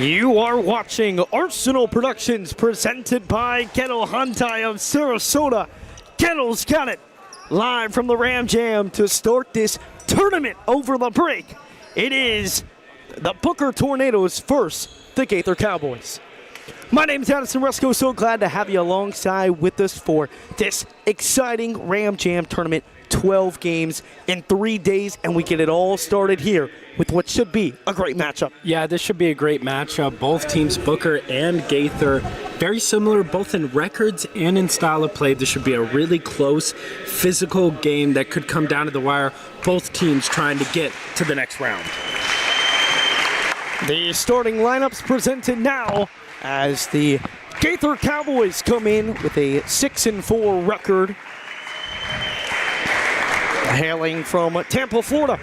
You are watching Arsenal Productions presented by Kettle Hyundai of Sarasota. Kettle's got it live from the Ram Jam to start this tournament over the break. It is the Booker Tornadoes versus the Gaither Cowboys. My name is Addison Resco. So glad to have you alongside with us for this exciting Ram Jam tournament. 12 games in 3 days, and we get it all started here with what should be a great matchup. Yeah, this should be a great matchup. Both teams, Booker and Gaither, very similar both in records and in style of play. This should be a really close, physical game that could come down to the wire. Both teams trying to get to the next round. The starting lineups presented now as the Gaither Cowboys come in with a 6-4 record, hailing from Tampa, Florida.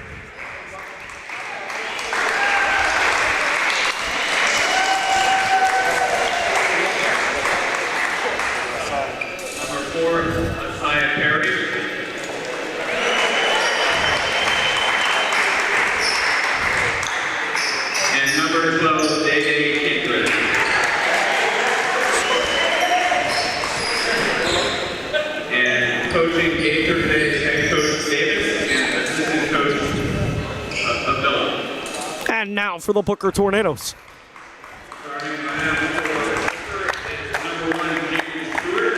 And number 12, Gaither. And coaching Gaither today is head coach Davis and assistant coach Abdullah. And now for the Booker Tornadoes. Starting lineup for Booker is number 1, James Stewart.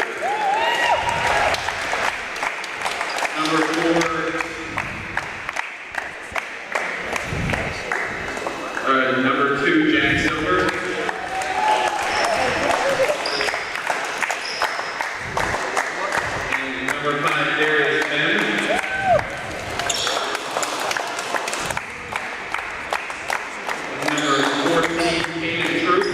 Number 2, Jack Silver. And number 5, Darius Bennett. Number 14, Kaden Troop.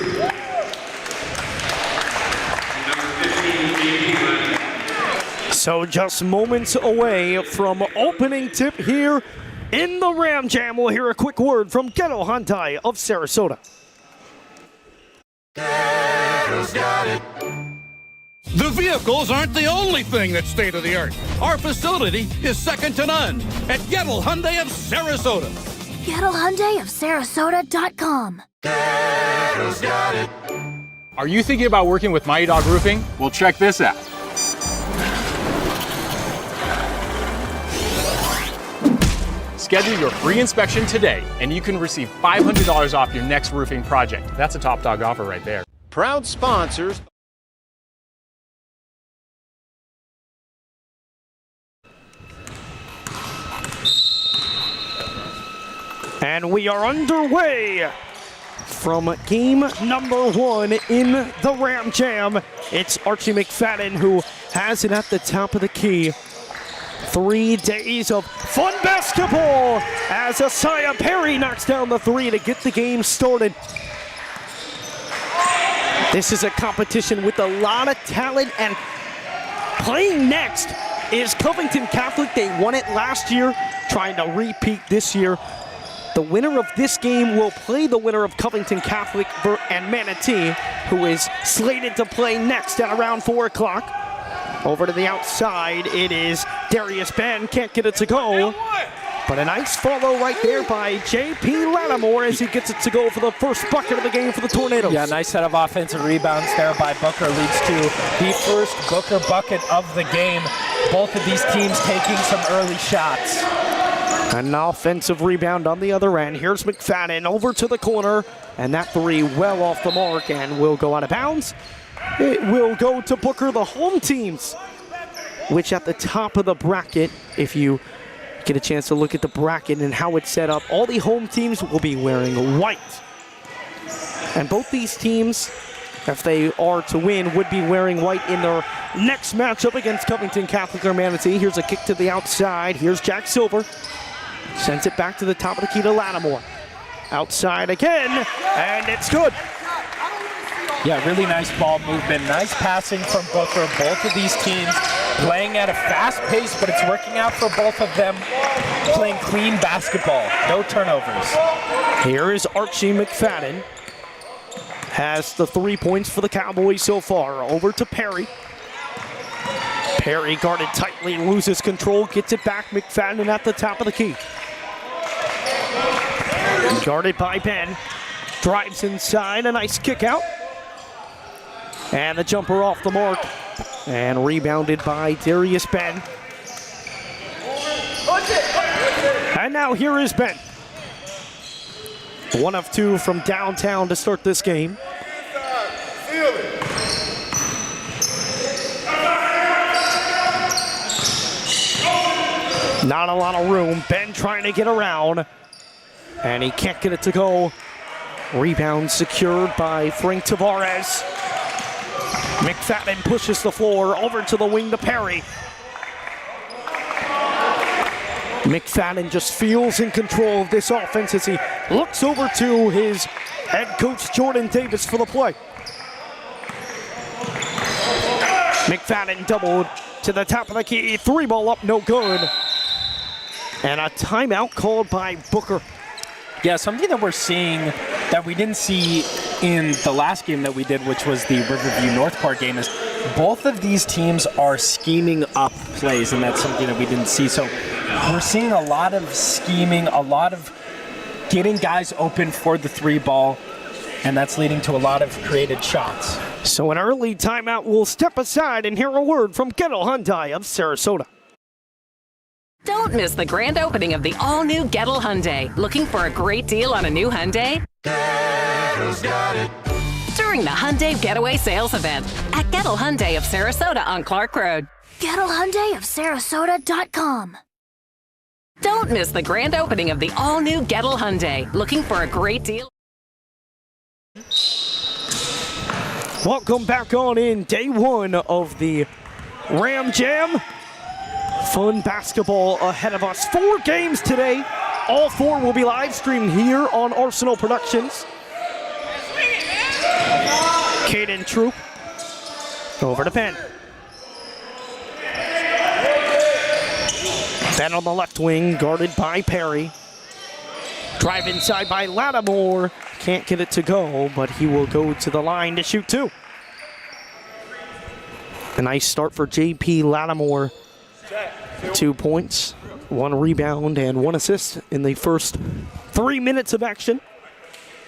And number 15, J.P. Lennon. So just moments away from opening tip here in the Ram Jam. We'll hear a quick word from Kettle Hyundai of Sarasota. The vehicles aren't the only thing that's state-of-the-art. Our facility is second to none at Gaither Hyundai of Sarasota. Gaither Hyundai of Sarasota.com. Are you thinking about working with Mighty Dog Roofing? Well, check this out. Schedule your free inspection today, and you can receive $500 off your next roofing project. That's a top dog offer right there. Proud sponsors. And we are underway from game number 1 in the Ram Jam. It's Archie McFadden who has it at the top of the key. 3 days of fun basketball as Asaya Perry knocks down the 3 to get the game started. This is a competition with a lot of talent, and playing next is Covington Catholic. They won it last year, trying to repeat this year. The winner of this game will play the winner of Covington Catholic and Manatee, who is slated to play next at around 4 o'clock. Over to the outside, it is Darius Ben, can't get it to go. But a nice follow right there by J.P. Lattimore as he gets it to go for the first bucket of the game for the Tornadoes. Yeah, nice set of offensive rebounds there by Booker leads to the first Booker bucket of the game. Both of these teams taking some early shots. An offensive rebound on the other end. Here's McFadden over to the corner, and that 3 well off the mark and will go out of bounds. It will go to Booker, the home teams, which at the top of the bracket, if you get a chance to look at the bracket and how it's set up, all the home teams will be wearing white. And both these teams, if they are to win, would be wearing white in their next matchup against Covington Catholic or Manatee. Here's a kick to the outside. Here's Jack Silver. Sends it back to the top of the key to Lattimore. Outside again, and it's good. Yeah, really nice ball movement, nice passing from Booker. Both of these teams playing at a fast pace, but it's working out for both of them, playing clean basketball, no turnovers. Here is Archie McFadden. Has the 3 points for the Cowboys so far. Over to Perry. Perry guarded tightly, loses control, gets it back. McFadden at the top of the key. Guarded by Ben. Drives inside, a nice kick out. And the jumper off the mark. And rebounded by Darius Ben. And now here is Ben. 1 of 2 from downtown to start this game. Not a lot of room. Ben trying to get around. And he can't get it to go. Rebound secured by Frank Tavares. McFadden pushes the floor over to the wing to Perry. McFadden just feels in control of this offense as he looks over to his head coach Jordan Davis for the play. McFadden doubled to the top of the key. 3 ball up, no good. And a timeout called by Booker. Yeah, something that we're seeing that we didn't see in the last game that we did, which was the Riverview Northport game, is both of these teams are scheming up plays, and that's something that we didn't see. So we're seeing a lot of scheming, a lot of getting guys open for the 3 ball, and that's leading to a lot of created shots. So an early timeout will step aside and hear a word from Gaither Hyundai of Sarasota. Don't miss the grand opening of the all-new Gaither Hyundai. Looking for a great deal on a new Hyundai? During the Hyundai Getaway Sales Event at Gaither Hyundai of Sarasota on Clark Road. Gaither Hyundai of Sarasota.com. Don't miss the grand opening of the all-new Gaither Hyundai. Looking for a great deal? Welcome back on in day 1 of the Ram Jam. Fun basketball ahead of us. 4 games today. All 4 will be live streamed here on Arsenal Productions. Caden Troop over to Ben. Ben on the left wing, guarded by Perry. Drive inside by Lattimore. Can't get it to go, but he will go to the line to shoot 2. A nice start for JP Lattimore. 2 points, 1 rebound, and 1 assist in the first 3 minutes of action.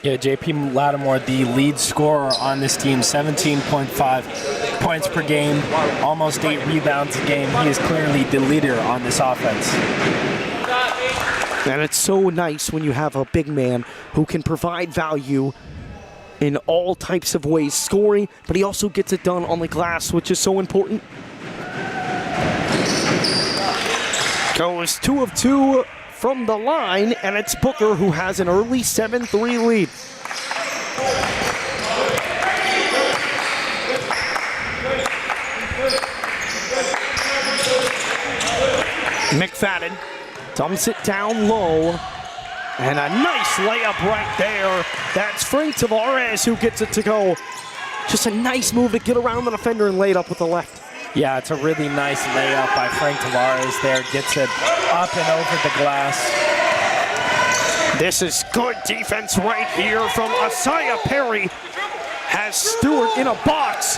Yeah, JP Lattimore, the lead scorer on this team, 17.5 points per game, almost 8 rebounds a game. He is clearly the leader on this offense. And it's so nice when you have a big man who can provide value in all types of ways, scoring, but he also gets it done on the glass, which is so important. Goes 2 of 2 from the line, and it's Booker who has an early 7-3 lead. McFadden dumps it down low, and a nice layup right there. That's Frank Tavares who gets it to go. Just a nice move to get around the defender and lay it up with the left. Yeah, it's a really nice layup by Frank Tavares there. Gets it up and over the glass. This is good defense right here from Asaya Perry. Has Stewart in a box.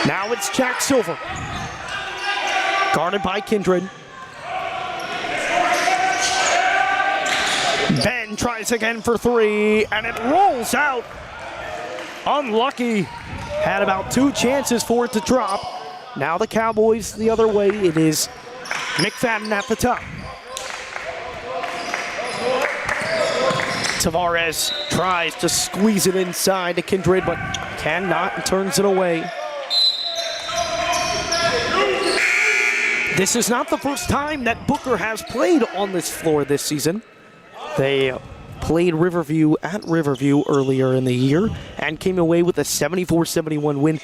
Now it's Jack Silver. Guarded by Kindred. Ben tries again for 3, and it rolls out. Unlucky. Had about 2 chances for it to drop. Now the Cowboys the other way. It is McFadden at the top. Tavares tries to squeeze it inside to Kindred, but cannot, and turns it away. This is not the first time that Booker has played on this floor this season. They played Riverview at Riverview earlier in the year and came away with a 74-71 win.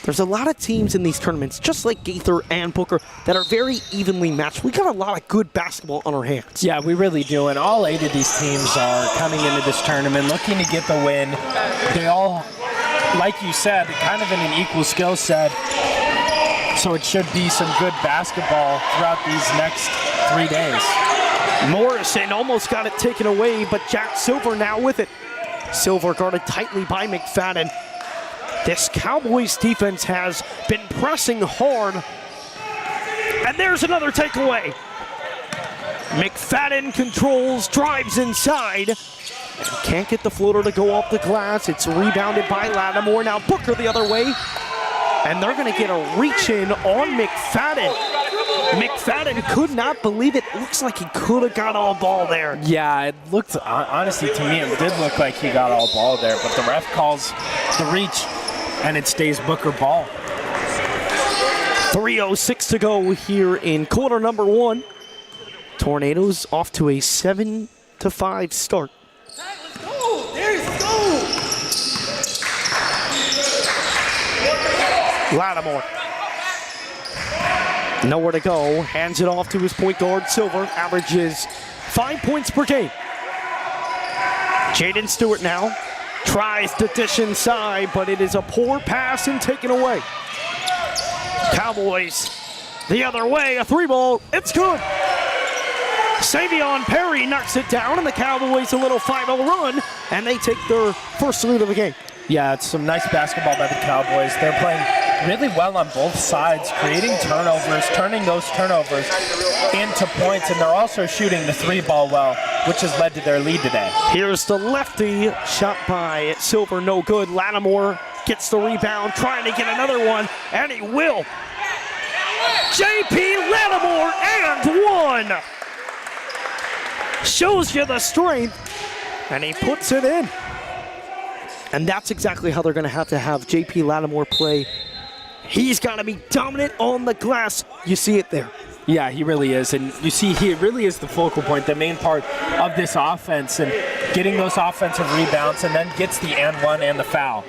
There's a lot of teams in these tournaments, just like Gaither and Booker, that are very evenly matched. We got a lot of good basketball on our hands. Yeah, we really do, and all 8 of these teams are coming into this tournament looking to get the win. They all, like you said, kind of in an equal skill set, so it should be some good basketball throughout these next 3 days. Morrison almost got it taken away, but Jack Silver now with it. Silver guarded tightly by McFadden. This Cowboys defense has been pressing hard. And there's another takeaway. McFadden controls, drives inside. Can't get the floater to go off the glass. It's rebounded by Lattimore. Now Booker the other way. And they're going to get a reach in on McFadden. McFadden could not believe it. Looks like he could have got all ball there. Yeah, it looked, honestly, to me, it did look like he got all ball there, but the ref calls the reach, and it stays Booker ball. 3:06 to go here in quarter number 1. Tornadoes off to a 7-5 start. Let's go! Darius, let's go! Lattimore. Nowhere to go. Hands it off to his point guard, Silver. Averages 5 points per game. Jaden Stewart now tries to dish inside, but it is a poor pass and taken away. Cowboys the other way. A 3-ball. It's good. Savion Perry knocks it down, and the Cowboys a little 5-0 run, and they take their first lead of the game. Yeah, it's some nice basketball by the Cowboys. They're playing really well on both sides, creating turnovers, turning those turnovers into points, and they're also shooting the 3-ball well, which has led to their lead today. Here's the lefty, shot by Silver, no good. Lattimore gets the rebound, trying to get another one, and he will. J.P. Lattimore and one. Shows you the strength, and he puts it in. And that's exactly how they're going to have J.P. Lattimore play. He's got to be dominant on the glass. You see it there. Yeah, he really is. And you see, he really is the focal point, the main part of this offense, and getting those offensive rebounds, and then gets the and one and the foul.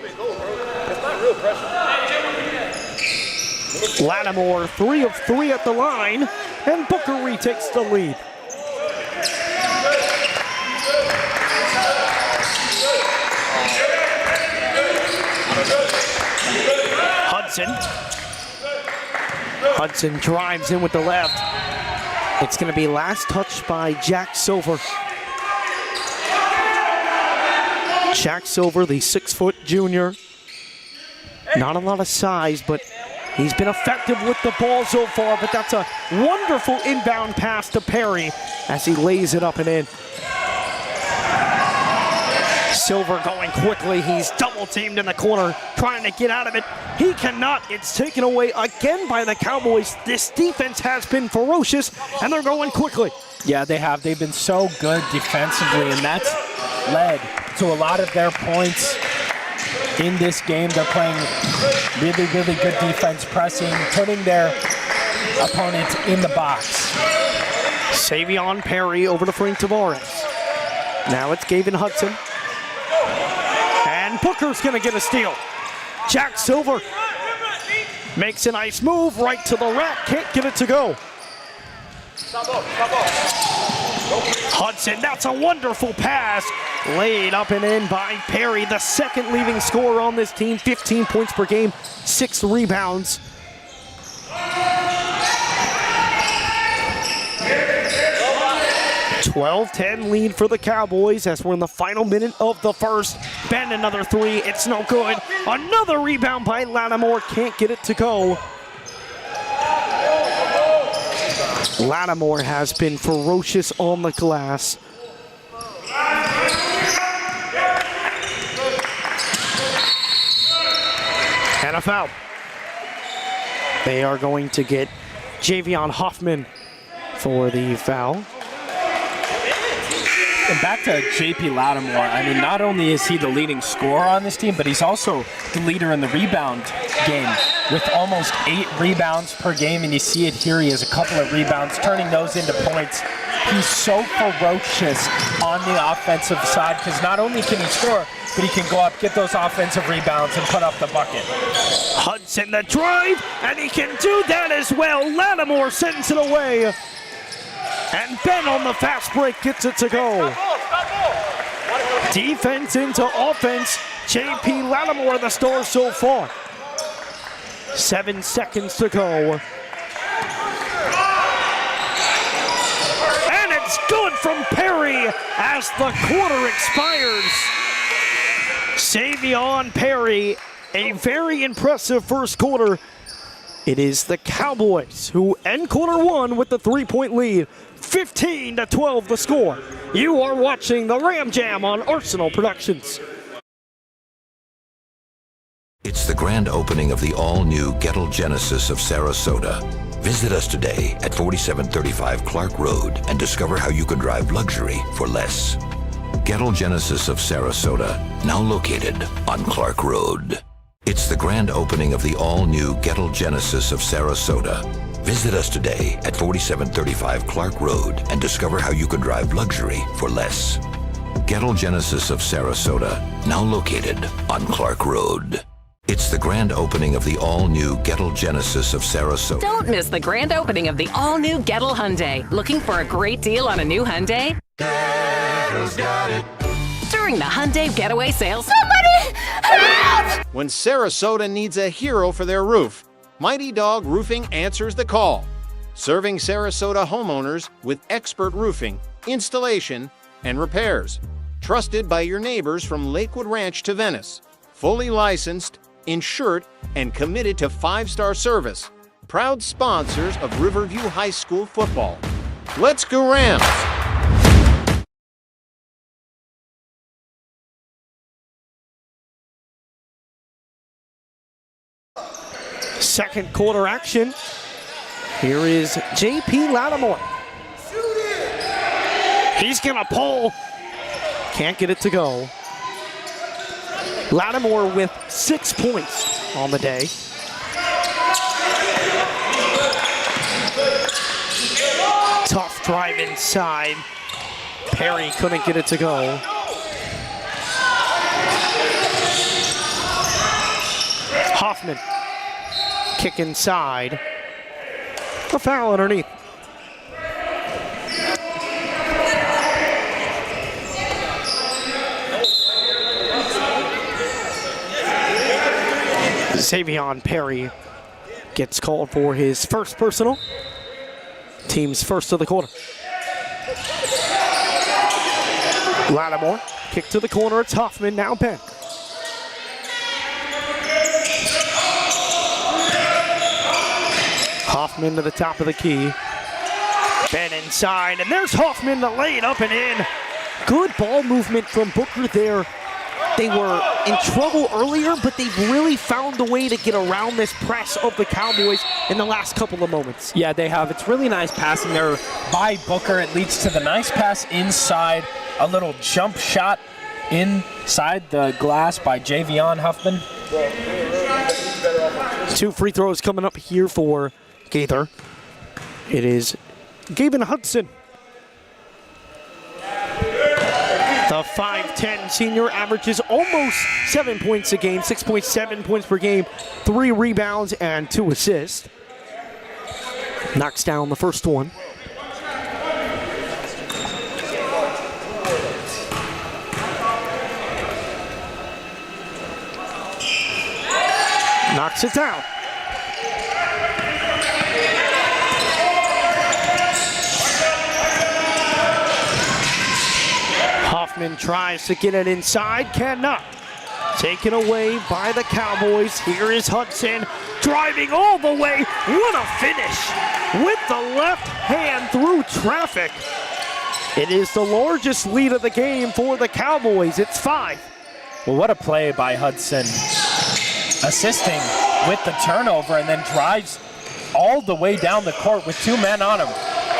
Lattimore 3 of 3 at the line, and Booker retakes the lead. Hudson drives in with the left. It's going to be last touch by Jack Silver. Jack Silver, the 6-foot junior. Not a lot of size, but he's been effective with the ball so far, but that's a wonderful inbound pass to Perry as he lays it up and in. Silver going quickly. He's double teamed in the corner, trying to get out of it. He cannot. It's taken away again by the Cowboys. This defense has been ferocious, and they're going quickly. Yeah, they have. They've been so good defensively, and that's led to a lot of their points in this game. They're playing really, really good defense, pressing, putting their opponents in the box. Savion Perry over to Frank Tavares. Now it's Gavin Hudson. And Booker's going to get a steal. Jack Silver makes a nice move right to the rack. Can't get it to go. Hudson, that's a wonderful pass. Laid up and in by Perry, the second leading scorer on this team. 15 points per game, 6 rebounds. A 12-10 lead for the Cowboys as we're in the final minute of the first. Ben, another 3, it's no good. Another rebound by Lattimore, can't get it to go. Lattimore has been ferocious on the glass. And a foul. They are going to get Javion Hoffman for the foul. And back to J.P. Lattimore, I mean, not only is he the leading scorer on this team, but he's also the leader in the rebound game with almost 8 rebounds per game. And you see it here, he has a couple of rebounds, turning those into points. He's so ferocious on the offensive side because not only can he score, but he can go up, get those offensive rebounds, and put up the bucket. Hudson the drive, and he can do that as well. Lattimore sends it away. And Ben on the fast break gets it to go. Defense into offense. J.P. Lattimore the star so far. 7 seconds to go. And it's good from Perry as the quarter expires. Savion Perry, a very impressive first quarter. It is the Cowboys who end quarter one with the 3-point lead. 15-12 the score. You are watching the Ram Jam on Arsenal Productions. It's the grand opening of the all-new Gaither Genesis of Sarasota. Visit us today at 4735 Clark Road and discover how you can drive luxury for less. Gaither Genesis of Sarasota, now located on Clark Road. It's the grand opening of the all-new Gaither Genesis of Sarasota. Visit us today at 4735 Clark Road and discover how you can drive luxury for less. Gaither Genesis of Sarasota, now located on Clark Road. It's the grand opening of the all-new Gaither Genesis of Sarasota. Don't miss the grand opening of the all-new Gaither Hyundai. Looking for a great deal on a new Hyundai? Gaither's got it. During the Hyundai Getaway Sales. Somebody help! When Sarasota needs a hero for their roof, Mighty Dog Roofing answers the call. Serving Sarasota homeowners with expert roofing, installation, and repairs. Trusted by your neighbors from Lakewood Ranch to Venice. Fully licensed, insured, and committed to 5-star service. Proud sponsors of Riverview High School football. Let's go Rams! Second quarter action. Here is JP Lattimore. He's gonna pull. Can't get it to go. Lattimore with 6 points on the day. Tough drive inside. Perry couldn't get it to go. Hoffman. Kick inside. A foul underneath. Xavion Perry gets called for his first personal. Team's first of the quarter. Lattimore, kick to the corner. It's Hoffman, now Ben. Hoffman to the top of the key. Ben inside, and there's Hoffman to lay it up and in. Good ball movement from Booker there. They were in trouble earlier, but they've really found a way to get around this press of the Cowboys in the last couple of moments. Yeah, they have. It's really nice passing there by Booker. It leads to the nice pass inside. A little jump shot inside the glass by Javion Huffman. 2 free throws coming up here for Gaither. It is Gaben Hudson. The 5'10 senior averages almost 7 points a game, 6.7 points per game, 3 rebounds and 2 assists. Knocks down the first one. Knocks it down. Hoffman tries to get it inside, cannot. Taken away by the Cowboys. Here is Hudson driving all the way. What a finish with the left hand through traffic. It is the largest lead of the game for the Cowboys. It's 5. Well, what a play by Hudson. Assisting with the turnover and then drives all the way down the court with 2 men on him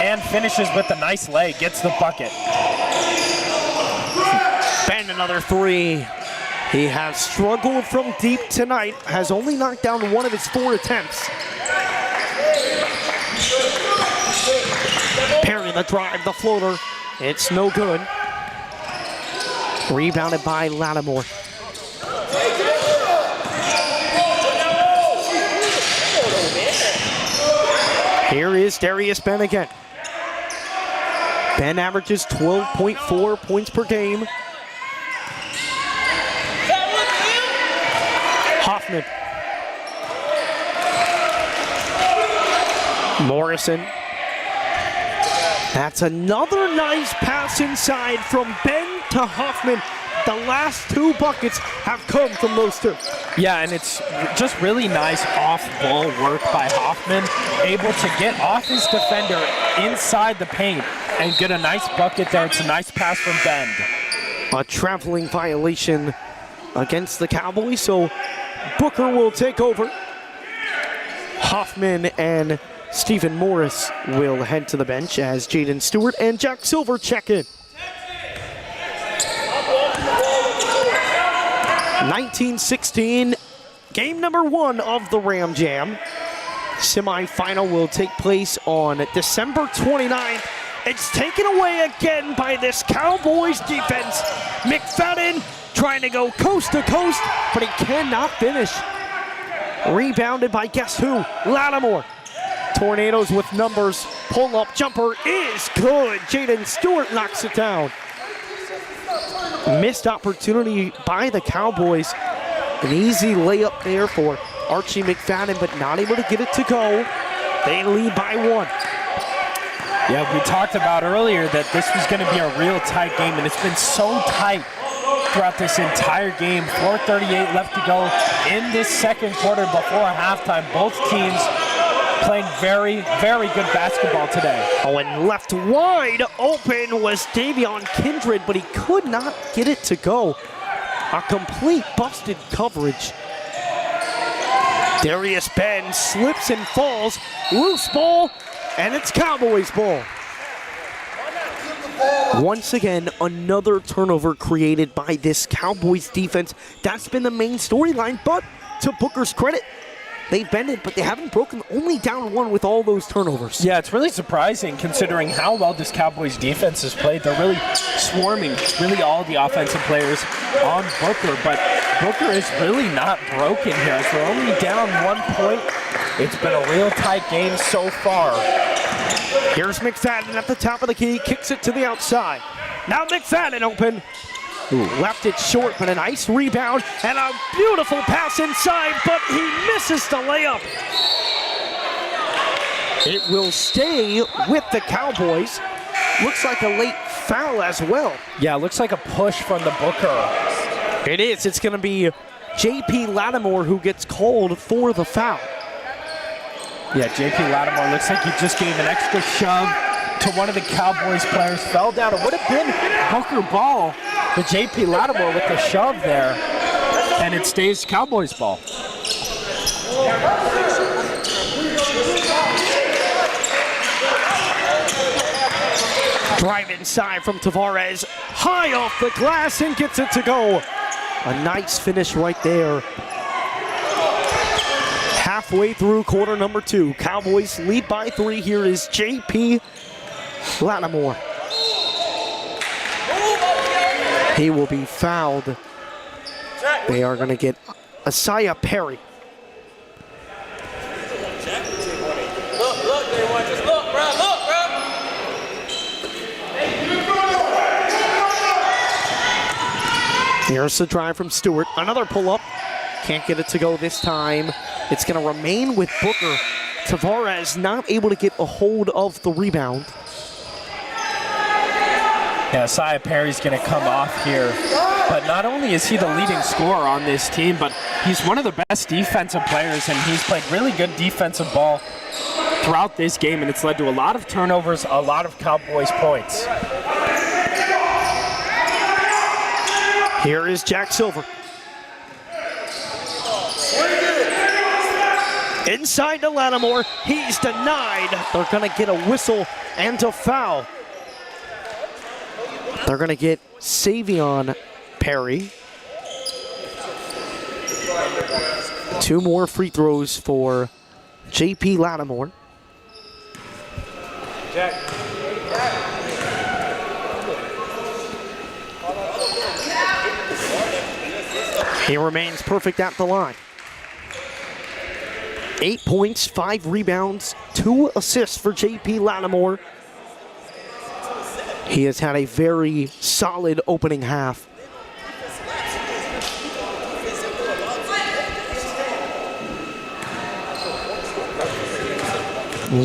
and finishes with a nice lay, gets the bucket. Ben, another 3. He has struggled from deep tonight, has only knocked down 1 of his 4 attempts. Perry the drive, the floater. It's no good. Rebounded by Lattimore. Here is Darius Ben again. Ben averages 12.4 points per game. Hoffman. Morrison. That's another nice pass inside from Ben to Hoffman. The last 2 buckets have come from those 2. Yeah, and it's just really nice off-ball work by Hoffman, able to get off his defender inside the paint and get a nice bucket there. It's a nice pass from Bend. A traveling violation against the Cowboys, so Booker will take over. Hoffman and Stephen Morris will head to the bench as Jaden Stewart and Jack Silver check in. 1916, game number 1 of the Ram Jam. Semi-final will take place on December 29th. It's taken away again by this Cowboys defense. McFadden trying to go coast to coast, but he cannot finish. Rebounded by guess who? Lattimore. Tornadoes with numbers. Pull-up jumper is good. Jaden Stewart knocks it down. Missed opportunity by the Cowboys. An easy layup there for Archie McFadden, but not able to get it to go. They lead by 1. Yeah, we talked about earlier that this was going to be a real tight game, and it's been so tight throughout this entire game. 4:38 left to go in this second quarter before halftime. Both teams playing very, very good basketball today. Oh, and left wide open was Davion Kindred, but he could not get it to go. A complete busted coverage. Darius Ben slips and falls. Loose ball, and it's Cowboys ball. Once again, another turnover created by this Cowboys defense. That's been the main storyline, but to Booker's credit, they've bended, but they haven't broken, only down 1 with all those turnovers. Yeah, it's really surprising considering how well this Cowboys defense has played. They're really swarming, really all the offensive players on Booker, but Booker is really not broken here. As they're only down 1 point, it's been a real tight game so far. Here's McFadden at the top of the key, kicks it to the outside. Now McFadden open. Left it short, but a nice rebound and a beautiful pass inside, but he misses the layup. It will stay with the Cowboys. Looks like a late foul as well. Yeah, looks like a push from the Booker. It is. It's going to be J.P. Lattimore who gets called for the foul. Yeah, J.P. Lattimore looks like he just gave an extra shove to one of the Cowboys players. Fell down. It would have been Booker ball. But J.P. Lattimore with the shove there. And it stays Cowboys ball. Drive inside from Tavares. High off the glass and gets it to go. A nice finish right there. Halfway through quarter number 2. Cowboys lead by 3. Here is J.P. Lattimore. He will be fouled. They are going to get Isaiah Perry. Look, everyone, just look, bro, look, bro. Here's the drive from Stewart. Another pull-up. Can't get it to go this time. It's going to remain with Booker. Tavares not able to get a hold of the rebound. Yeah, Isaiah Perry's going to come off here. But not only is he the leading scorer on this team, but he's one of the best defensive players, and he's played really good defensive ball throughout this game, and it's led to a lot of turnovers, a lot of Cowboys points. Here is Jack Silver. Inside to Lattimore. He's denied. They're going to get a whistle and a foul. They're going to get Savion Perry. 2 more free throws for J.P. Lattimore. He remains perfect at the line. 8 points, 5 rebounds, 2 assists for J.P. Lattimore. He has had a very solid opening half.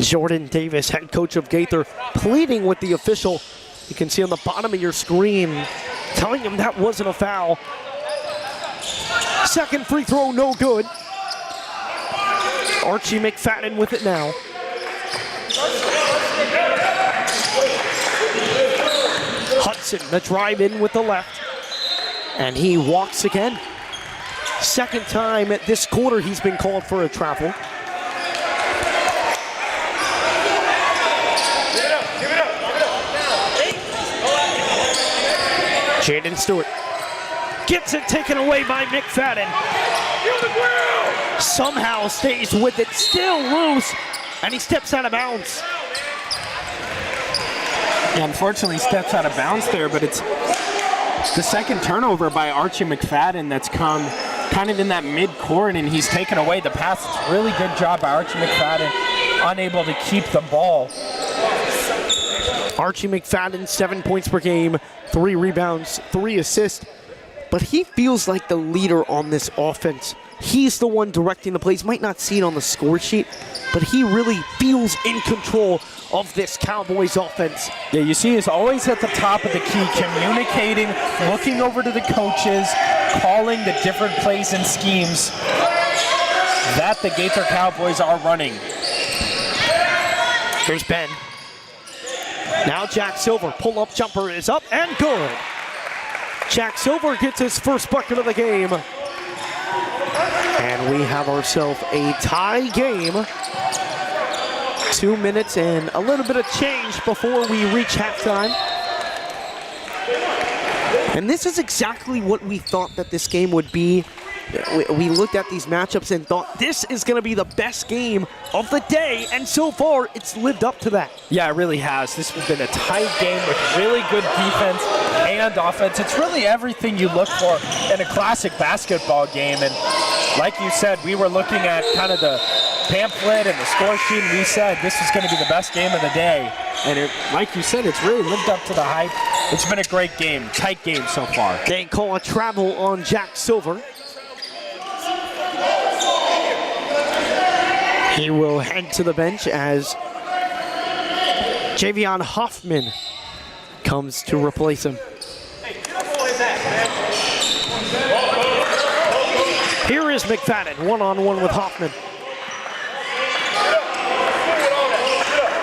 Jordan Davis, head coach of Gaither, pleading with the official. You can see on the bottom of your screen telling him that wasn't a foul. Second free throw, no good. Archie McFadden with it now. Hudson, the drive in with the left. And he walks again. Second time at this quarter he's been called for a travel. Jaden Stewart gets it taken away by McFadden. Somehow stays with it, still loose, and he steps out of bounds. Yeah, unfortunately steps out of bounds there, but it's the second turnover by Archie McFadden that's come kind of in that mid-court, and he's taken away the pass. It's a really good job by Archie McFadden, unable to keep the ball. Archie McFadden, 7 points per game, 3 rebounds, 3 assists. But he feels like the leader on this offense. He's the one directing the plays. Might not see it on the score sheet, but he really feels in control of this Cowboys offense. Yeah, you see he's always at the top of the key, communicating, looking over to the coaches, calling the different plays and schemes that the Gaither Cowboys are running. Here's Ben. Now Jack Silver, pull-up jumper is up and good. Jack Silver gets his first bucket of the game. And we have ourselves a tie game. 2 minutes and a little bit of change before we reach halftime. And this is exactly what we thought that this game would be. We looked at these matchups and thought this is going to be the best game of the day, and so far it's lived up to that. Yeah, it really has. This has been a tight game with really good defense and offense. It's really everything you look for in a classic basketball game, and like you said, we were looking at kind of the pamphlet and the score sheet, and we said this is going to be the best game of the day. And it, like you said, it's really lived up to the hype. It's been a great game, tight game so far. They call a travel on Jack Silver. He will head to the bench as Javion Hoffman comes to replace him. Here is McFadden, one-on-one with Hoffman.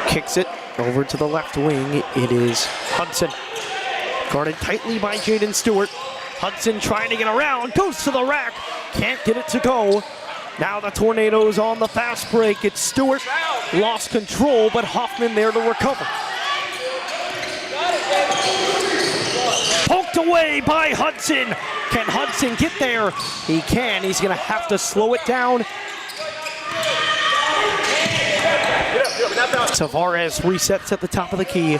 Kicks it over to the left wing. It is Hudson. Guarded tightly by Jaden Stewart. Hudson trying to get around, goes to the rack, can't get it to go. Now the Tornadoes on the fast break. It's Stewart, lost control, but Hoffman there to recover. Poked away by Hudson. Can Hudson get there? He can. He's going to have to slow it down. Tavares resets at the top of the key.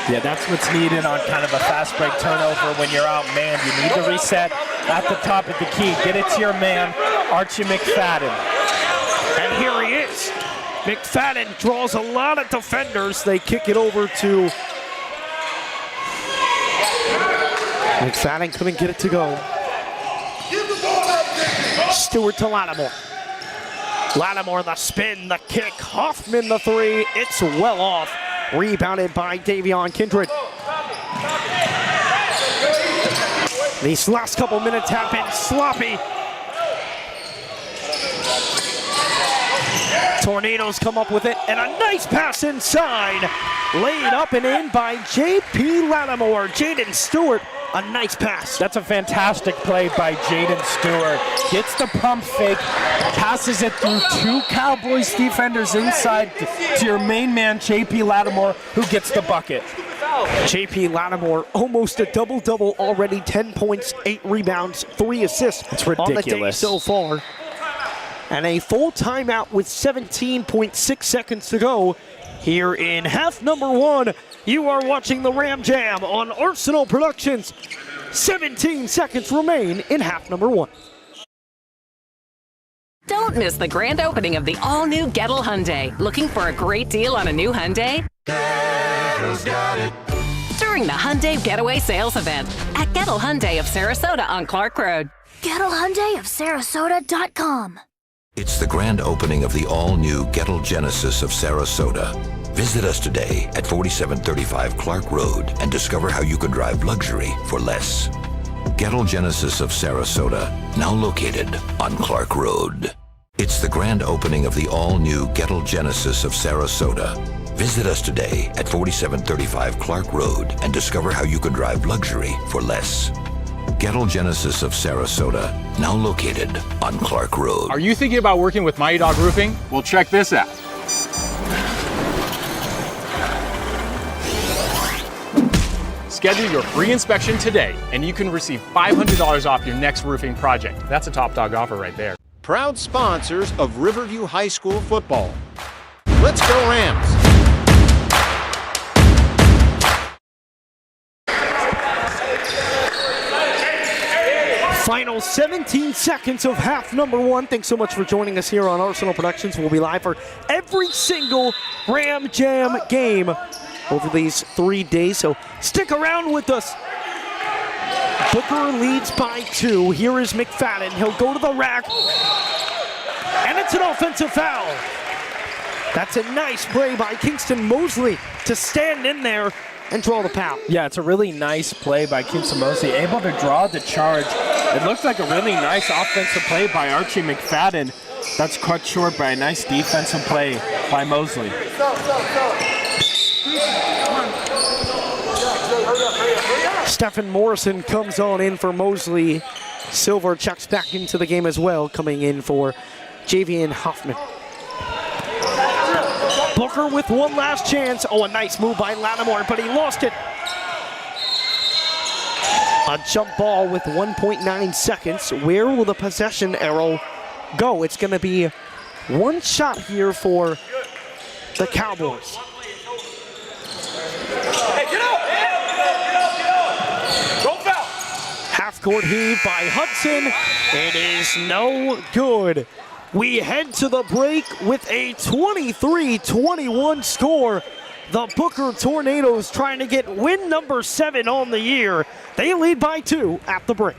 Yeah, that's what's needed on kind of a fast break turnover when you're out man. You need to reset at the top of the key. Get it to your man, Archie McFadden. And here he is. McFadden draws a lot of defenders. They kick it over to McFadden. Couldn't get it to go. Stewart to Lattimore. Lattimore the spin, the kick. Hoffman the three. It's well off. Rebounded by Davion Kindred. These last couple minutes have been sloppy. Tornadoes come up with it, and a nice pass inside. Laid up and in by J.P. Lattimore. Jaden Stewart, a nice pass. That's a fantastic play by Jaden Stewart. Gets the pump fake, passes it through 2 Cowboys defenders inside to your main man, J.P. Lattimore, who gets the bucket. J.P. Lattimore, almost a double-double already. 10 points, 8 rebounds, 3 assists. It's ridiculous. On the day so far. And a full timeout with 17.6 seconds to go here in half number 1. You are watching the Ram Jam on Arsenal Productions. 17 seconds remain in half number 1. Don't miss the grand opening of the all-new Gaither Hyundai. Looking for a great deal on a new Hyundai? During the Hyundai Getaway Sales Event at Gaither Hyundai of Sarasota on Clark Road. Gaither Hyundai of Sarasota.com. It's the grand opening of the all-new Gaither Genesis of Sarasota. Visit us today at 4735 Clark Road and discover how you can drive luxury for less. Gettle Genesis of Sarasota, now located on Clark Road. It's the grand opening of the all-new Gettle Genesis of Sarasota. Visit us today at 4735 Clark Road and discover how you can drive luxury for less. Gettle Genesis of Sarasota, now located on Clark Road. Are you thinking about working with Mighty Dog Roofing? Well, check this out. Schedule your free inspection today, and you can receive $500 off your next roofing project. That's a top dog offer right there. Proud sponsors of Riverview High School football. Let's go Rams! Final 17 seconds of half number one. Thanks so much for joining us here on Arsenal Productions. We'll be live for every single Ram Jam game over these 3 days, so stick around with us. Booker leads by 2. Here is McFadden. He'll go to the rack, and it's an offensive foul. That's a nice play by Kingston Mosley to stand in there and draw the foul. Yeah, it's a really nice play by Kingston Mosley, able to draw the charge. It looks like a really nice offensive play by Archie McFadden. That's cut short by a nice defensive play by Mosley. Stephen Morrison comes on in for Mosley. Silver checks back into the game as well, coming in for Javian Hoffman. Booker with one last chance. Oh, a nice move by Lattimore, but he lost it. A jump ball with 1.9 seconds. Where will the possession arrow go? It's going to be one shot here for the Cowboys. Hey, get out! Don't foul! Half-court heave by Hudson. It is no good. We head to the break with a 23-21 score. The Booker Tornadoes trying to get win number 7 on the year. They lead by 2 at the break.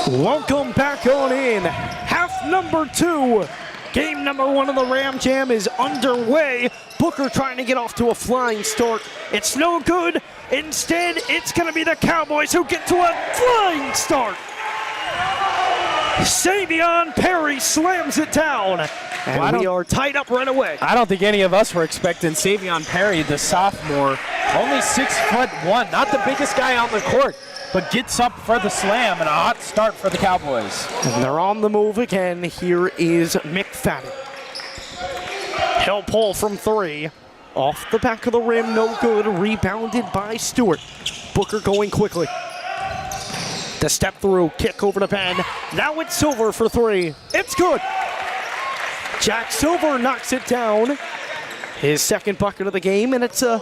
Welcome back on in. Half number 2. Game number 1 of the Ram Jam is underway. Booker trying to get off to a flying start. It's no good. Instead, it's going to be the Cowboys who get to a flying start. Savion Perry slams it down. And we are tied up right away. I don't think any of us were expecting Savion Perry, the sophomore, only 6'1", not the biggest guy on the court, but gets up for the slam and a hot start for the Cowboys. And they're on the move again. Here is McFadden. He'll pull from 3. Off the back of the rim, no good. Rebounded by Stewart. Booker going quickly. The step through, kick over to Penn. Now it's Silver for 3. It's good. Jack Silver knocks it down. His second bucket of the game, and it's a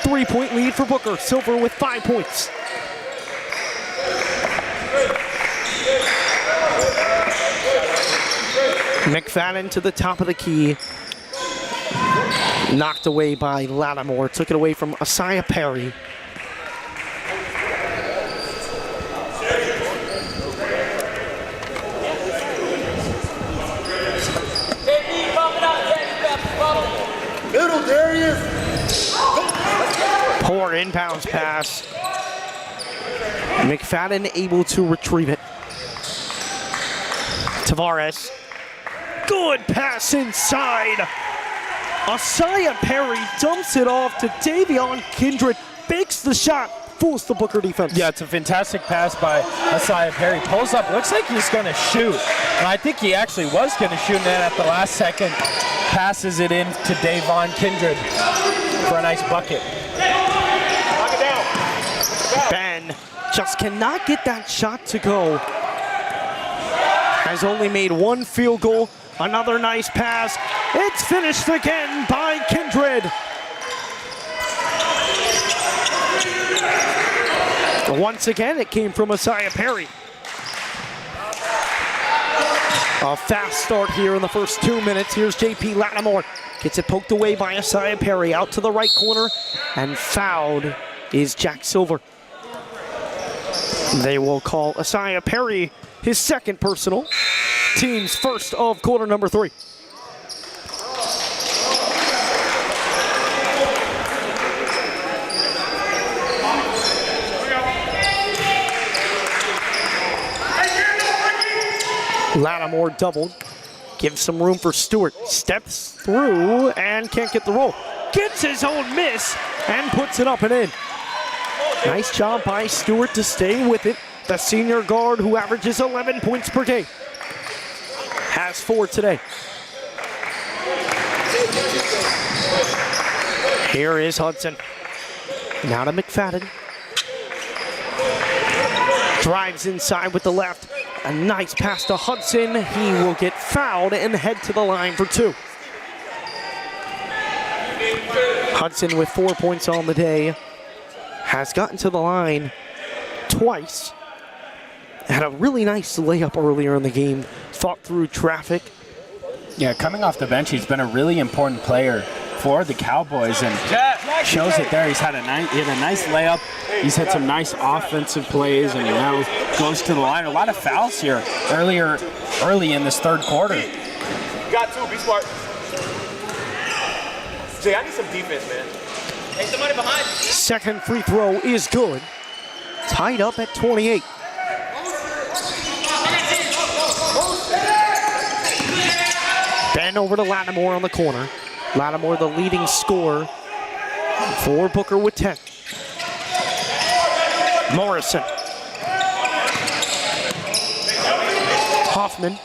3-point lead for Booker. Silver with 5 points. McFadden to the top of the key. Knocked away by Lattimore. Took it away from Asaya Perry. Poor inbounds pass. McFadden able to retrieve it. Tavares. Good pass inside. Asaya Perry dumps it off to Davion Kindred. Bakes the shot. Fools the Booker defense. Yeah, it's a fantastic pass by Asaya Perry. Pulls up. Looks like he's going to shoot. And I think he actually was going to shoot, and then at the last second passes it in to Davion Kindred for a nice bucket. Ben just cannot get that shot to go. Has only made 1 field goal. Another nice pass. It's finished again by Kindred. Once again, it came from Asaya Perry. A fast start here in the first 2 minutes. Here's JP Lattimore. Gets it poked away by Asaya Perry. Out to the right corner. And fouled is Jack Silver. They will call Asaya Perry his second personal. Team's first of quarter number 3. Lattimore doubled. Gives some room for Stewart. Steps through and can't get the roll. Gets his own miss and puts it up and in. Nice job by Stewart to stay with it. The senior guard who averages 11 points per game. Has 4 today. Here is Hudson. Now to McFadden. Drives inside with the left. A nice pass to Hudson. He will get fouled and head to the line for 2. Hudson with 4 points on the day. Has gotten to the line twice. Had a really nice layup earlier in the game. Fought through traffic. Yeah, coming off the bench, he's been a really important player for the Cowboys and shows it there. He had a nice layup. He's had some nice offensive plays and now goes to the line. A lot of fouls here early in this third quarter. You got 2, be smart. Jay, I need some defense, man. Hey, somebody behind you. Second free throw is good. Tied up at 28. Ben over to Lattimore on the corner. Lattimore, the leading scorer for Booker with 10. Morrison. Hoffman.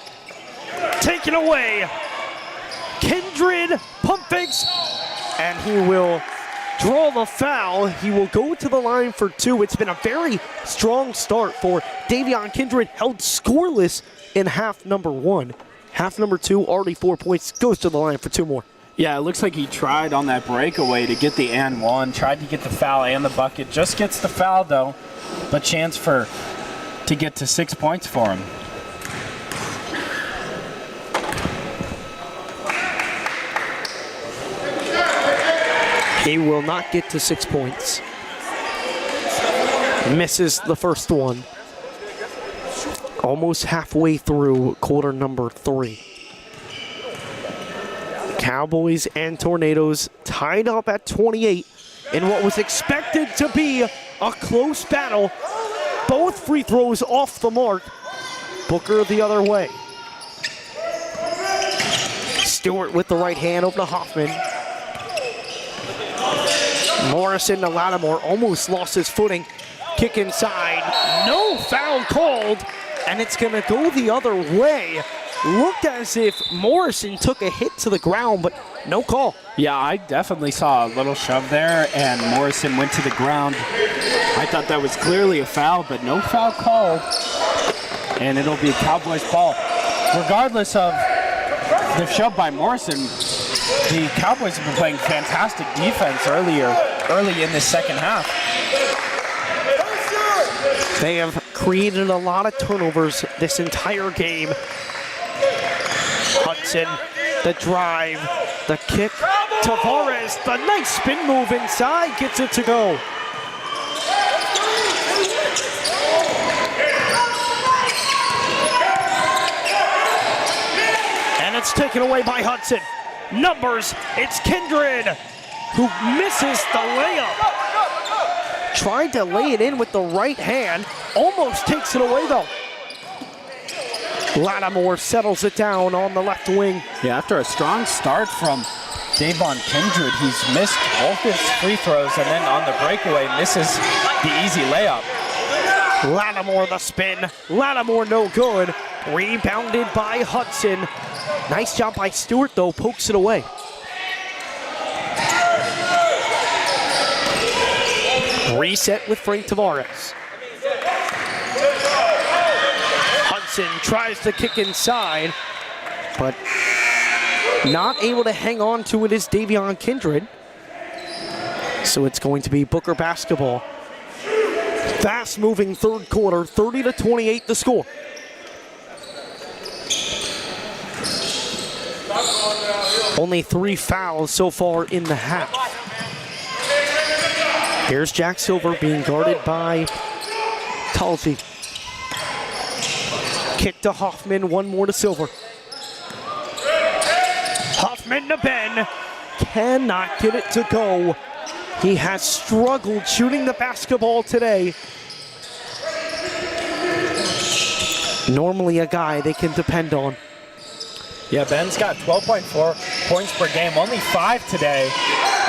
Taken away. Kindred pump fakes. And he will draw the foul. He will go to the line for 2. It's been a very strong start for Davion Kindred. Held scoreless in half number 1. Half number 2, already 4 points. Goes to the line for 2 more. Yeah, it looks like he tried on that breakaway to get the and one, tried to get the foul and the bucket. Just gets the foul though, but chance to get to 6 points for him. He will not get to 6 points. Misses the first one. Almost halfway through quarter number 3. Cowboys and Tornadoes tied up at 28 in what was expected to be a close battle. Both free throws off the mark. Booker the other way. Stewart with the right hand over to Hoffman. Morrison to Lattimore, almost lost his footing. Kick inside, no foul called, and it's gonna go the other way. Looked as if Morrison took a hit to the ground, but no call. Yeah, I definitely saw a little shove there, and Morrison went to the ground. I thought that was clearly a foul, but no foul called, and it'll be a Cowboys ball. Regardless of the shove by Morrison, the Cowboys have been playing fantastic defense early in the second half. They have created a lot of turnovers this entire game. Hudson, the drive, the kick. Tavares, the nice spin move inside, gets it to go. And it's taken away by Hudson. Numbers, it's Kindred who misses the layup. Tried to lay it in with the right hand, almost takes it away though. Lattimore settles it down on the left wing. Yeah, after a strong start from Davon Kindred, he's missed both his free throws, and then on the breakaway misses the easy layup. Lattimore the spin, Lattimore no good. Rebounded by Hudson. Nice job by Stewart though, pokes it away. Reset with Frank Tavares. Hudson tries to kick inside, but not able to hang on to it is Davion Kindred. So it's going to be Booker basketball. Fast moving third quarter, 30-28 the score. Only 3 fouls so far in the half. Here's Jack Silver being guarded by Talzi. Kick to Hoffman, one more to Silver. Hoffman to Ben, cannot get it to go. He has struggled shooting the basketball today. Normally a guy they can depend on. Yeah, Ben's got 12.4 points per game, only 5 today,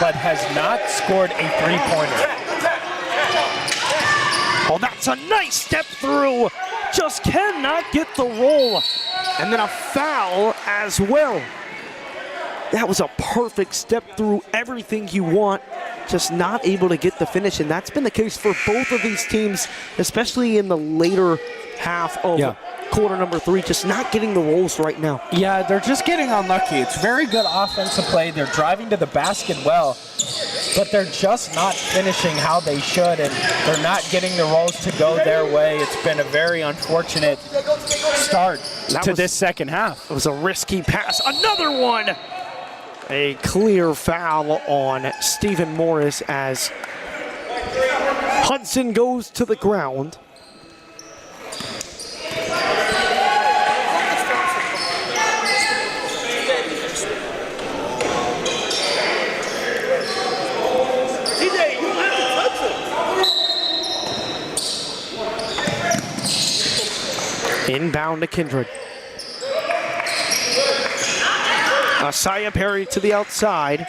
but has not scored a three-pointer. Oh, that's a nice step through. Just cannot get the roll. And then a foul as well. That was a perfect step through, everything you want. Just not able to get the finish, and that's been the case for both of these teams, especially in the later half of quarter number 3, just not getting the rolls right now. Yeah, they're just getting unlucky. It's very good offensive play. They're driving to the basket well, but they're just not finishing how they should, and they're not getting the rolls to go their way. It's been a very unfortunate start to this second half. It was a risky pass. Another one! A clear foul on Stephen Morris as Hudson goes to the ground. Inbound to Kindred. Asaya Perry to the outside.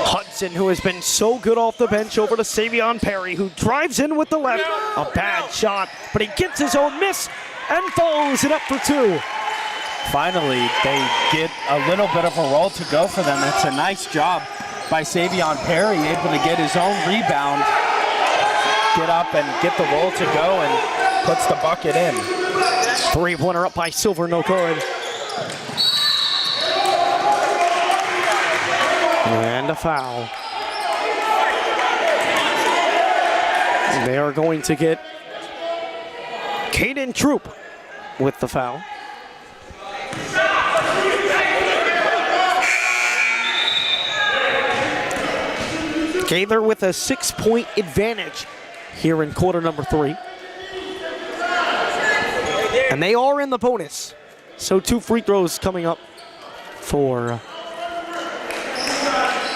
Hudson, who has been so good off the bench, over to Savion Perry, who drives in with the left. A bad shot, but he gets his own miss and follows it up for 2. Finally, they get a little bit of a roll to go for them. It's a nice job by Savion Perry, able to get his own rebound, get up and get the roll to go, and puts the bucket in. 3-pointer up by Silver, no good. And a foul. They are going to get Caden Troop with the foul. Gaither with a 6-point advantage here in quarter number 3. And they are in the bonus. So 2 free throws coming up for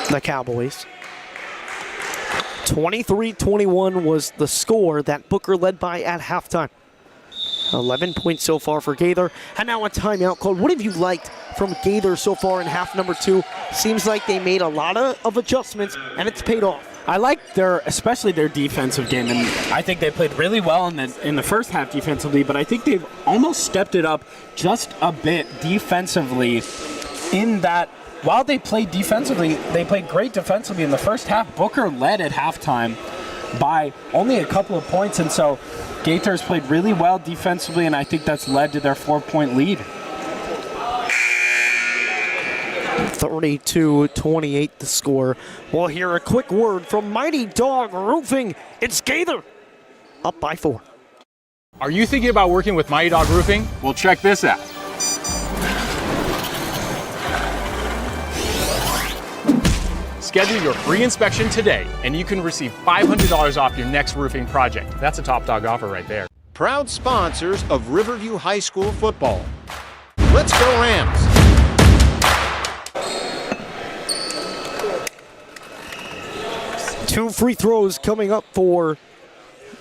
the Cowboys. 23-21 was the score that Booker led by at halftime. 11 points so far for Gaither. And now a timeout called. What have you liked from Gaither so far in half number 2? Seems like they made a lot of adjustments, and it's paid off. I like especially their defensive game, and I think they played really well in the first half defensively, but I think they've almost stepped it up just a bit defensively in that while they played defensively, they played great defensively in the first half. Booker led at halftime by only a couple of points, and so Gaither's played really well defensively, and I think that's led to their 4-point lead. 32-28 the score. We'll hear a quick word from Mighty Dog Roofing. It's Gaither up by 4. Are you thinking about working with Mighty Dog Roofing? Well, check this out. Schedule your free inspection today, and you can receive $500 off your next roofing project. That's a top dog offer right there. Proud sponsors of Riverview High School football. Let's go Rams! Two free throws coming up for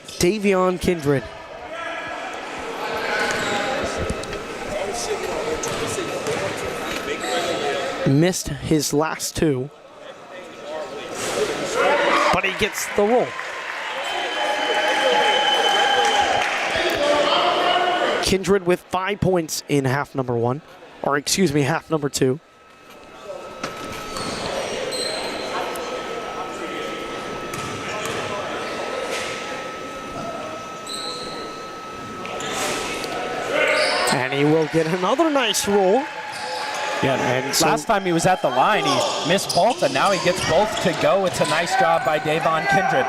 Davion Kindred. Missed his last 2, but he gets the roll. Kindred with 5 points in half number 1, or excuse me, half number 2. And he will get another nice roll. Yeah, and last time he was at the line, he missed both, and now he gets both to go. It's a nice job by Davion Kindred.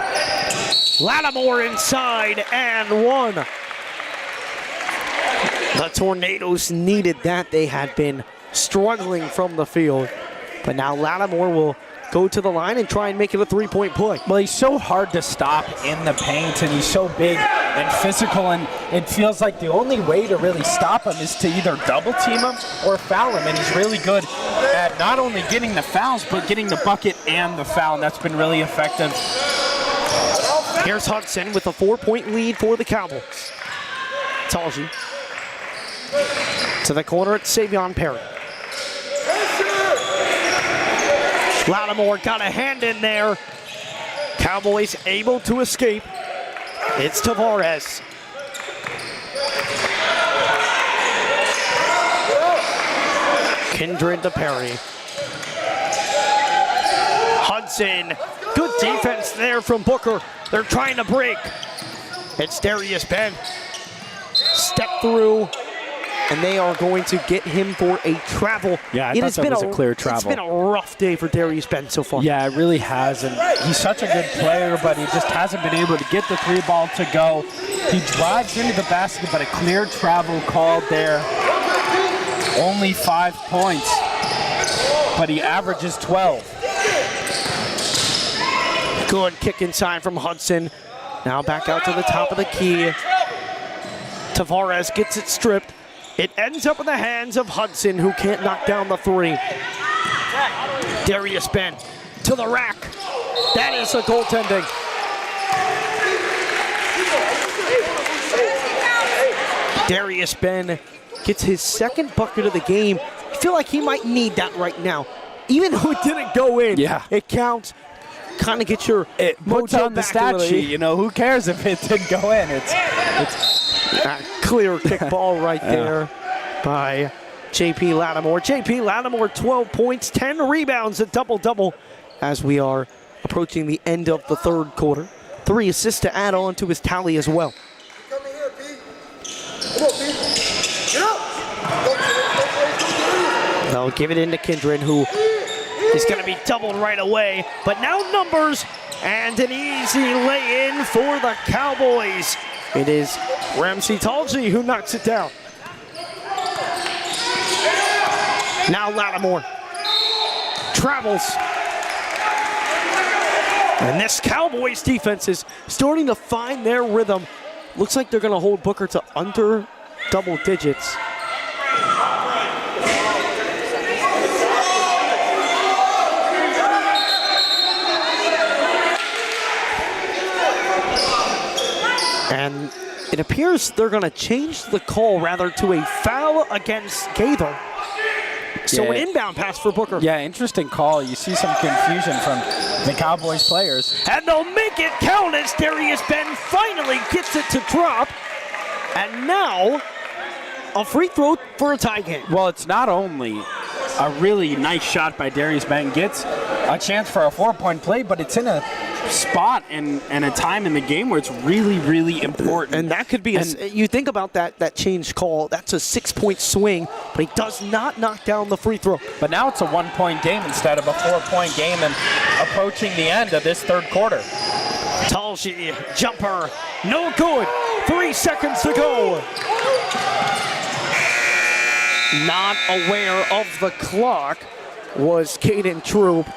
Lattimore inside and 1. The Tornadoes needed that. They had been struggling from the field. But now Lattimore will go to the line and try and make it a 3-point play. Well, he's so hard to stop in the paint, and he's so big and physical, and it feels like the only way to really stop him is to either double team him or foul him, and he's really good at not only getting the fouls, but getting the bucket and the foul, and that's been really effective. Here's Hudson with a 4-point lead for the Cowboys. Talji to the corner, it's Savion Perry. Lattimore got a hand in there. Cowboys able to escape. It's Tavares. Kindred to Perry. Hudson. Good defense there from Booker. They're trying to break. It's Darius Ben. Step through. And they are going to get him for a travel. Yeah, I thought that was a clear travel. It's been a rough day for Darius Ben so far. Yeah, it really has. And he's such a good player, but he just hasn't been able to get the 3-ball to go. He drives into the basket, but a clear travel called there. Only 5 points, but he averages 12. Good kick inside from Hudson. Now back out to the top of the key. Tavares gets it stripped. It ends up in the hands of Hudson, who can't knock down the 3. Darius Ben to the rack. That is a goaltending. Darius Ben gets his 2nd bucket of the game. I feel like he might need that right now. Even though it didn't go in, it counts. Kind of get your puts on the stat sheet. You know, who cares if it didn't go in? It's a clear kick ball right there by J.P. Lattimore. J.P. Lattimore, 12 points, 10 rebounds, a double-double as we are approaching the end of the 3rd quarter. 3 assists to add on to his tally as well. Come here, P. Come on, P. Get up. They'll give it into Kindred, who is going to be doubled right away. But now numbers and an easy lay-in for the Cowboys. It is Ramsey Talji who knocks it down. Now Lattimore travels. And this Cowboys defense is starting to find their rhythm. Looks like they're going to hold Booker to under double digits. And it appears they're going to change the call rather to a foul against Gaither. So an inbound pass for Booker. Yeah, interesting call. You see some confusion from the Cowboys players. And they'll make it count as Darius Ben finally gets it to drop. And now, a free throw for a tie game. Well, it's not only a really nice shot by Darius Ben, gets a chance for a 4-point play, but it's in a spot and a time in the game where it's really, really important. And that could be, you think about that change call, that's a 6-point swing, but he does not knock down the free throw. But now it's a 1-point game instead of a 4-point game and approaching the end of this third quarter. Talji, jumper, no good. 3 seconds to go. Not aware of the clock was Caden Troop.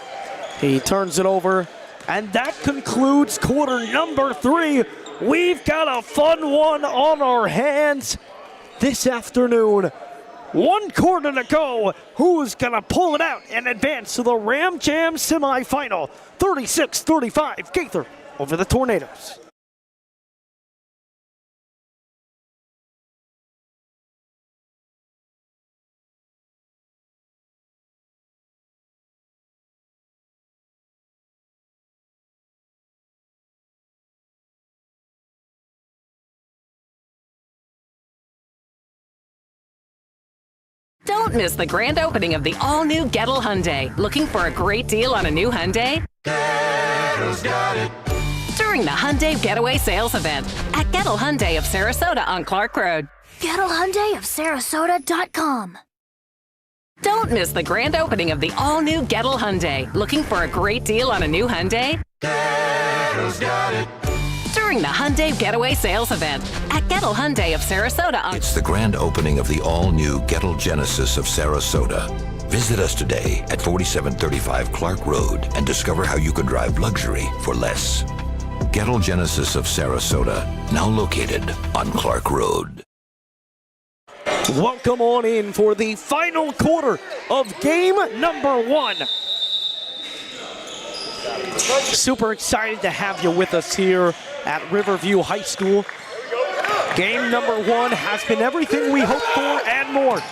He turns it over. And that concludes quarter number 3. We've got a fun one on our hands this afternoon. 1 quarter to go. Who's going to pull it out and advance to the Ram Jam semifinal? 36-35, Gaither over the Tornadoes. Don't miss the grand opening of the all-new Gaither Hyundai. Looking for a great deal on a new Hyundai? Gaither's got it. During the Hyundai Getaway Sales Event at Gaither Hyundai of Sarasota on Clark Road. Gaither Hyundai of Sarasota.com. Don't miss the grand opening of the all-new Gaither Hyundai. Looking for a great deal on a new Hyundai? Gaither's got it. During the Hyundai Getaway Sales Event at Gaither Hyundai of Sarasota on... It's the grand opening of the all-new Gaither Genesis of Sarasota. Visit us today at 4735 Clark Road and discover how you can drive luxury for less. Gaither Genesis of Sarasota, now located on Clark Road. Welcome on in for the final quarter of game number 1. Super excited to have you with us here at Riverview High School. Game number 1 has been everything we hoped for and more.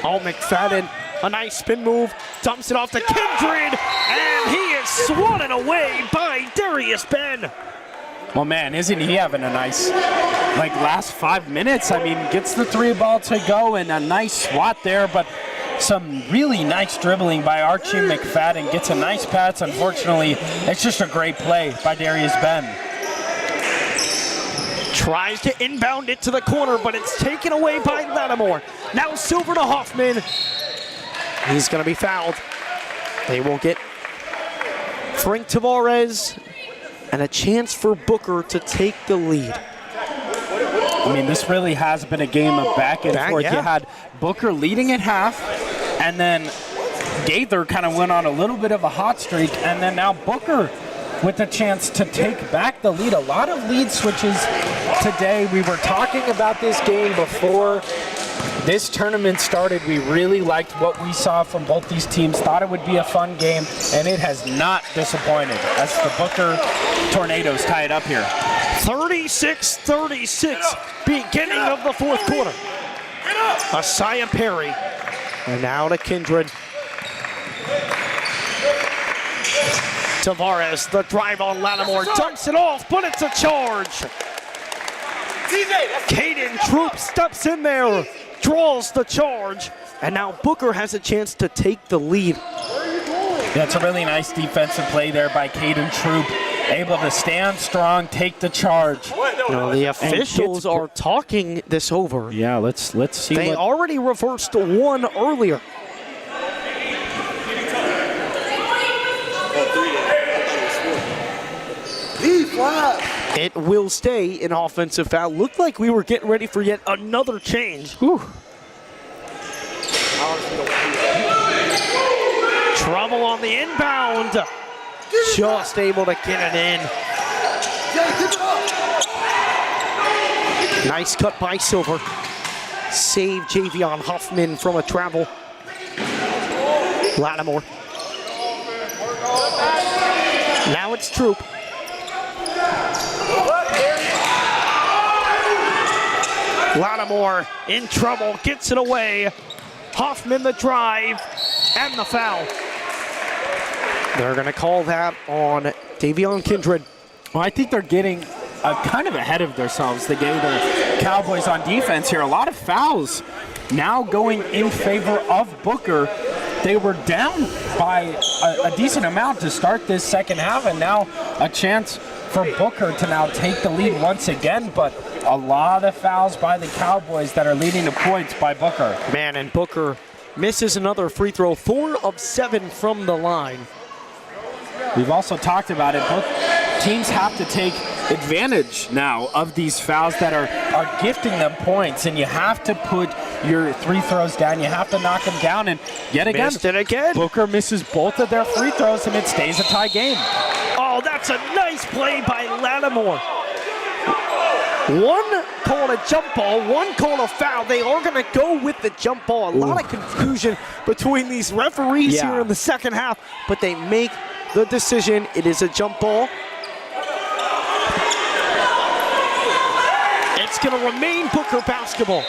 Oh, McFadden, a nice spin move, dumps it off to Kindred, and he is swatted away by Darius Ben. Well, man, isn't he having a nice, last 5 minutes? I mean, gets the 3 ball to go and a nice swat there, but some really nice dribbling by Archie McFadden. Gets a nice pass. Unfortunately, it's just a great play by Darius Ben. Tries to inbound it to the corner, but it's taken away by Lattimore. Now Silver to Hoffman. He's going to be fouled. They will get Frank Tavares and a chance for Booker to take the lead. I mean, this really has been a game of back and forth. Yeah. You had Booker leading at half, and then Gaither kind of went on a little bit of a hot streak, and then now Booker with a chance to take back the lead. A lot of lead switches today. We were talking about this game before this tournament started. We really liked what we saw from both these teams. Thought it would be a fun game, and it has not disappointed as the Booker Tornadoes tie it up here. 36-36, beginning of the fourth quarter. Asaya Perry, and now to Kindred. Tavares, the drive on Lattimore, dumps it off, but it's a charge. Caden Troop steps in there, draws the charge, and now Booker has a chance to take the lead. Yeah, it's a really nice defensive play there by Caden Troop. Able to stand strong, take the charge. No, the officials are talking this over. Yeah, let's see. They already reversed one earlier. It will stay an offensive foul. Looked like we were getting ready for yet another change. Whew. Trouble on the inbound. just able to get it in. Nice cut by Silver. Save Javion Huffman from a travel. Lattimore. Now it's Troop. Lattimore in trouble, gets it away. Huffman the drive and the foul. They're going to call that on Davion Kindred. Well, I think they're getting kind of ahead of themselves. The Gaither Cowboys on defense here. A lot of fouls now going in favor of Booker. They were down by a decent amount to start this second half, and now a chance for Booker to now take the lead once again, but a lot of fouls by the Cowboys that are leading to points by Booker. Man, and Booker misses another free throw, 4 of 7 from the line. We've also talked about it. Both teams have to take advantage now of these fouls that are gifting them points, and you have to put your free throws down. You have to knock them down, and yet again, Missed it again. Booker misses both of their free throws, and it stays a tie game. Oh, that's a nice play by Lattimore. One called a jump ball, one called a foul. They are going to go with the jump ball. A lot of confusion between these referees here in the second half, but they make the decision. It is a jump ball. It's going to remain Booker basketball.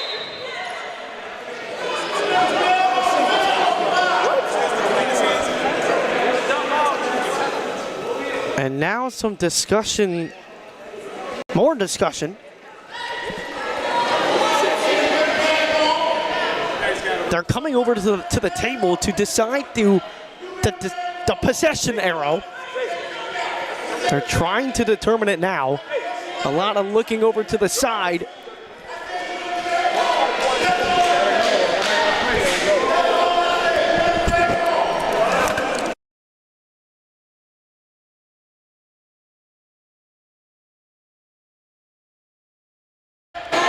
And now some discussion, more discussion. They're coming over to the table to decide the possession arrow. They're trying to determine it now. A lot of looking over to the side.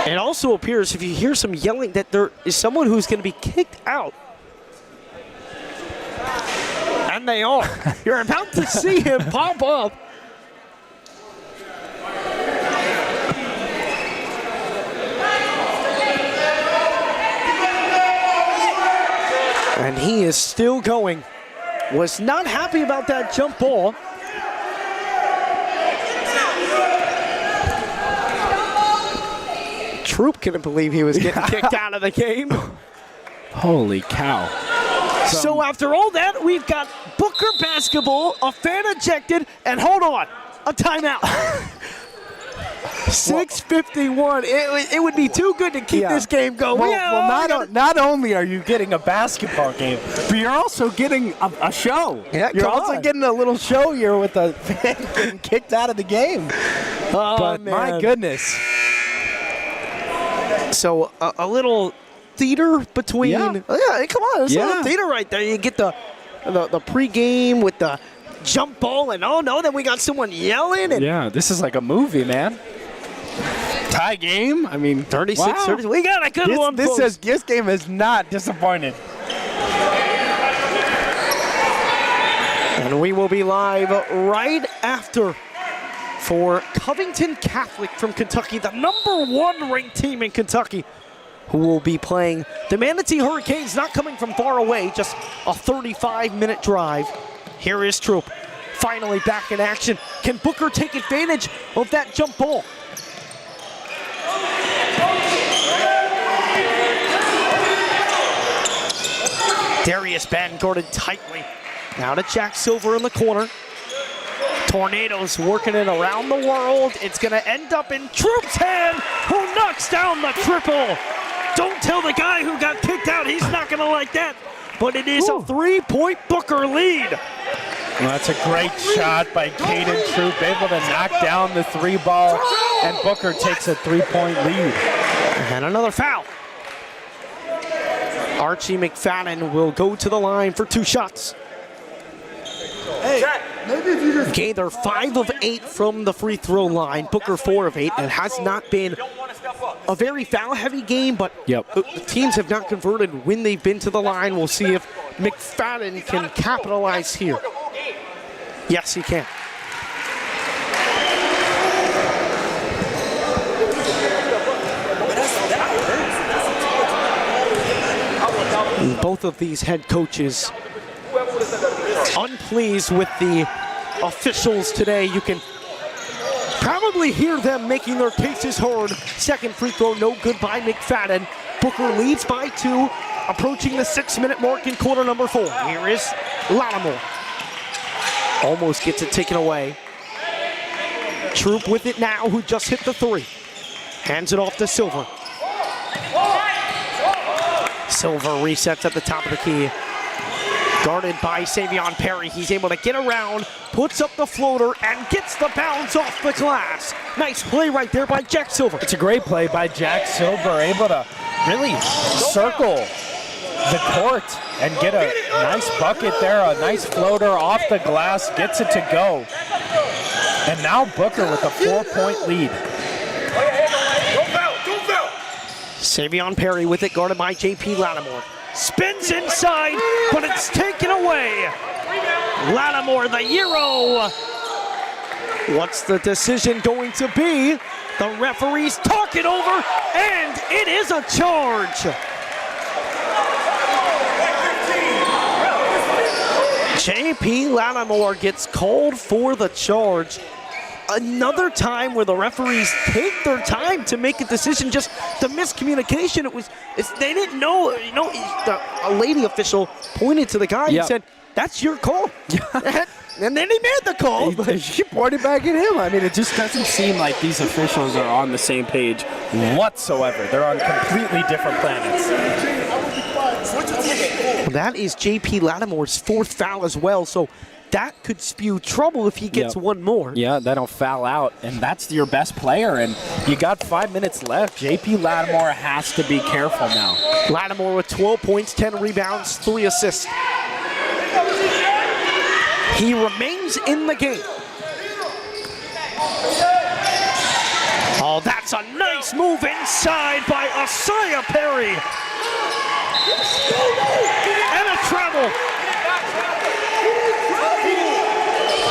It also appears, if you hear some yelling, that there is someone who's going to be kicked out. And they are. You're about to see him pop up. And he is still going. Was not happy about that jump ball. Troop couldn't believe he was getting kicked out of the game. Holy cow. So after all that, we've got Booker basketball, a fan ejected, and hold on, a timeout. 6:51. It would be too good to keep this game going. Not only are you getting a basketball game, but you're also getting a show. Yeah, you're also getting a little show here with a fan getting kicked out of the game. Oh, but man. my goodness. So a little theater between. Yeah, come on, there's a little theater right there. You get the pregame with the jump ball, and oh no, then we got someone yelling. And yeah, this is like a movie, man. Tie game. I mean, 36-30. We got a good one. This game is not disappointed. And we will be live right after for Covington Catholic from Kentucky, the #1 ranked team in Kentucky, who will be playing the Manatee Hurricanes, not coming from far away, just a 35-minute drive. Here is Troop, finally back in action. Can Booker take advantage of that jump ball? Darius Ben guarded tightly. Now to Jack Silver in the corner. Tornadoes working it around the world. It's going to end up in Troop's hand, who knocks down the triple. Don't tell the guy who got kicked out. He's not going to like that. But it is a 3-point Booker lead. Well, that's a great shot by Caden Troop, able to knock down the 3 ball, and Booker takes a 3-point lead. And another foul. Archie McFadden will go to the line for 2 shots. Gaither 5 of 8 from the free throw line. Booker 4 of 8. It has not been a very foul-heavy game, but the teams have not converted when they've been to the line. We'll see if McFadden can capitalize here. Yes, he can. Both of these head coaches unpleased with the officials today. You can probably hear them making their cases heard. Second free throw, no good by McFadden. Booker leads by 2, approaching the 6-minute mark in quarter number 4. Here is Lattimore. Almost gets it taken away. Troop with it now, who just hit the 3. Hands it off to Silver. Silver resets at the top of the key. Guarded by Savion Perry. He's able to get around, puts up the floater, and gets the bounce off the glass. Nice play right there by Jack Silver. It's a great play by Jack Silver, able to really circle the court and get a nice bucket there, a nice floater off the glass, gets it to go. And now Booker with a 4-point lead. Savion Perry with it, guarded by J.P. Lattimore. Spins inside, but it's taken away. Lattimore, the Euro. What's the decision going to be? The referees talk it over, and it is a charge. J.P. Lattimore gets called for the charge. Another time where the referees take their time to make a decision, just the miscommunication. They didn't know, a lady official pointed to the guy and said, "That's your call." And then he made the call. But she pointed back at him. I mean, it just doesn't seem like these officials are on the same page whatsoever. They're on completely different planets. Well, that is J.P. Lattimore's 4th foul as well, so that could spew trouble if he gets one more. Yeah, they don't foul out, and that's your best player, and you got 5 minutes left. J.P. Lattimore has to be careful now. Lattimore with 12 points, 10 rebounds, 3 assists. He remains in the game. Oh, that's a nice move inside by Asaya Perry. And a travel.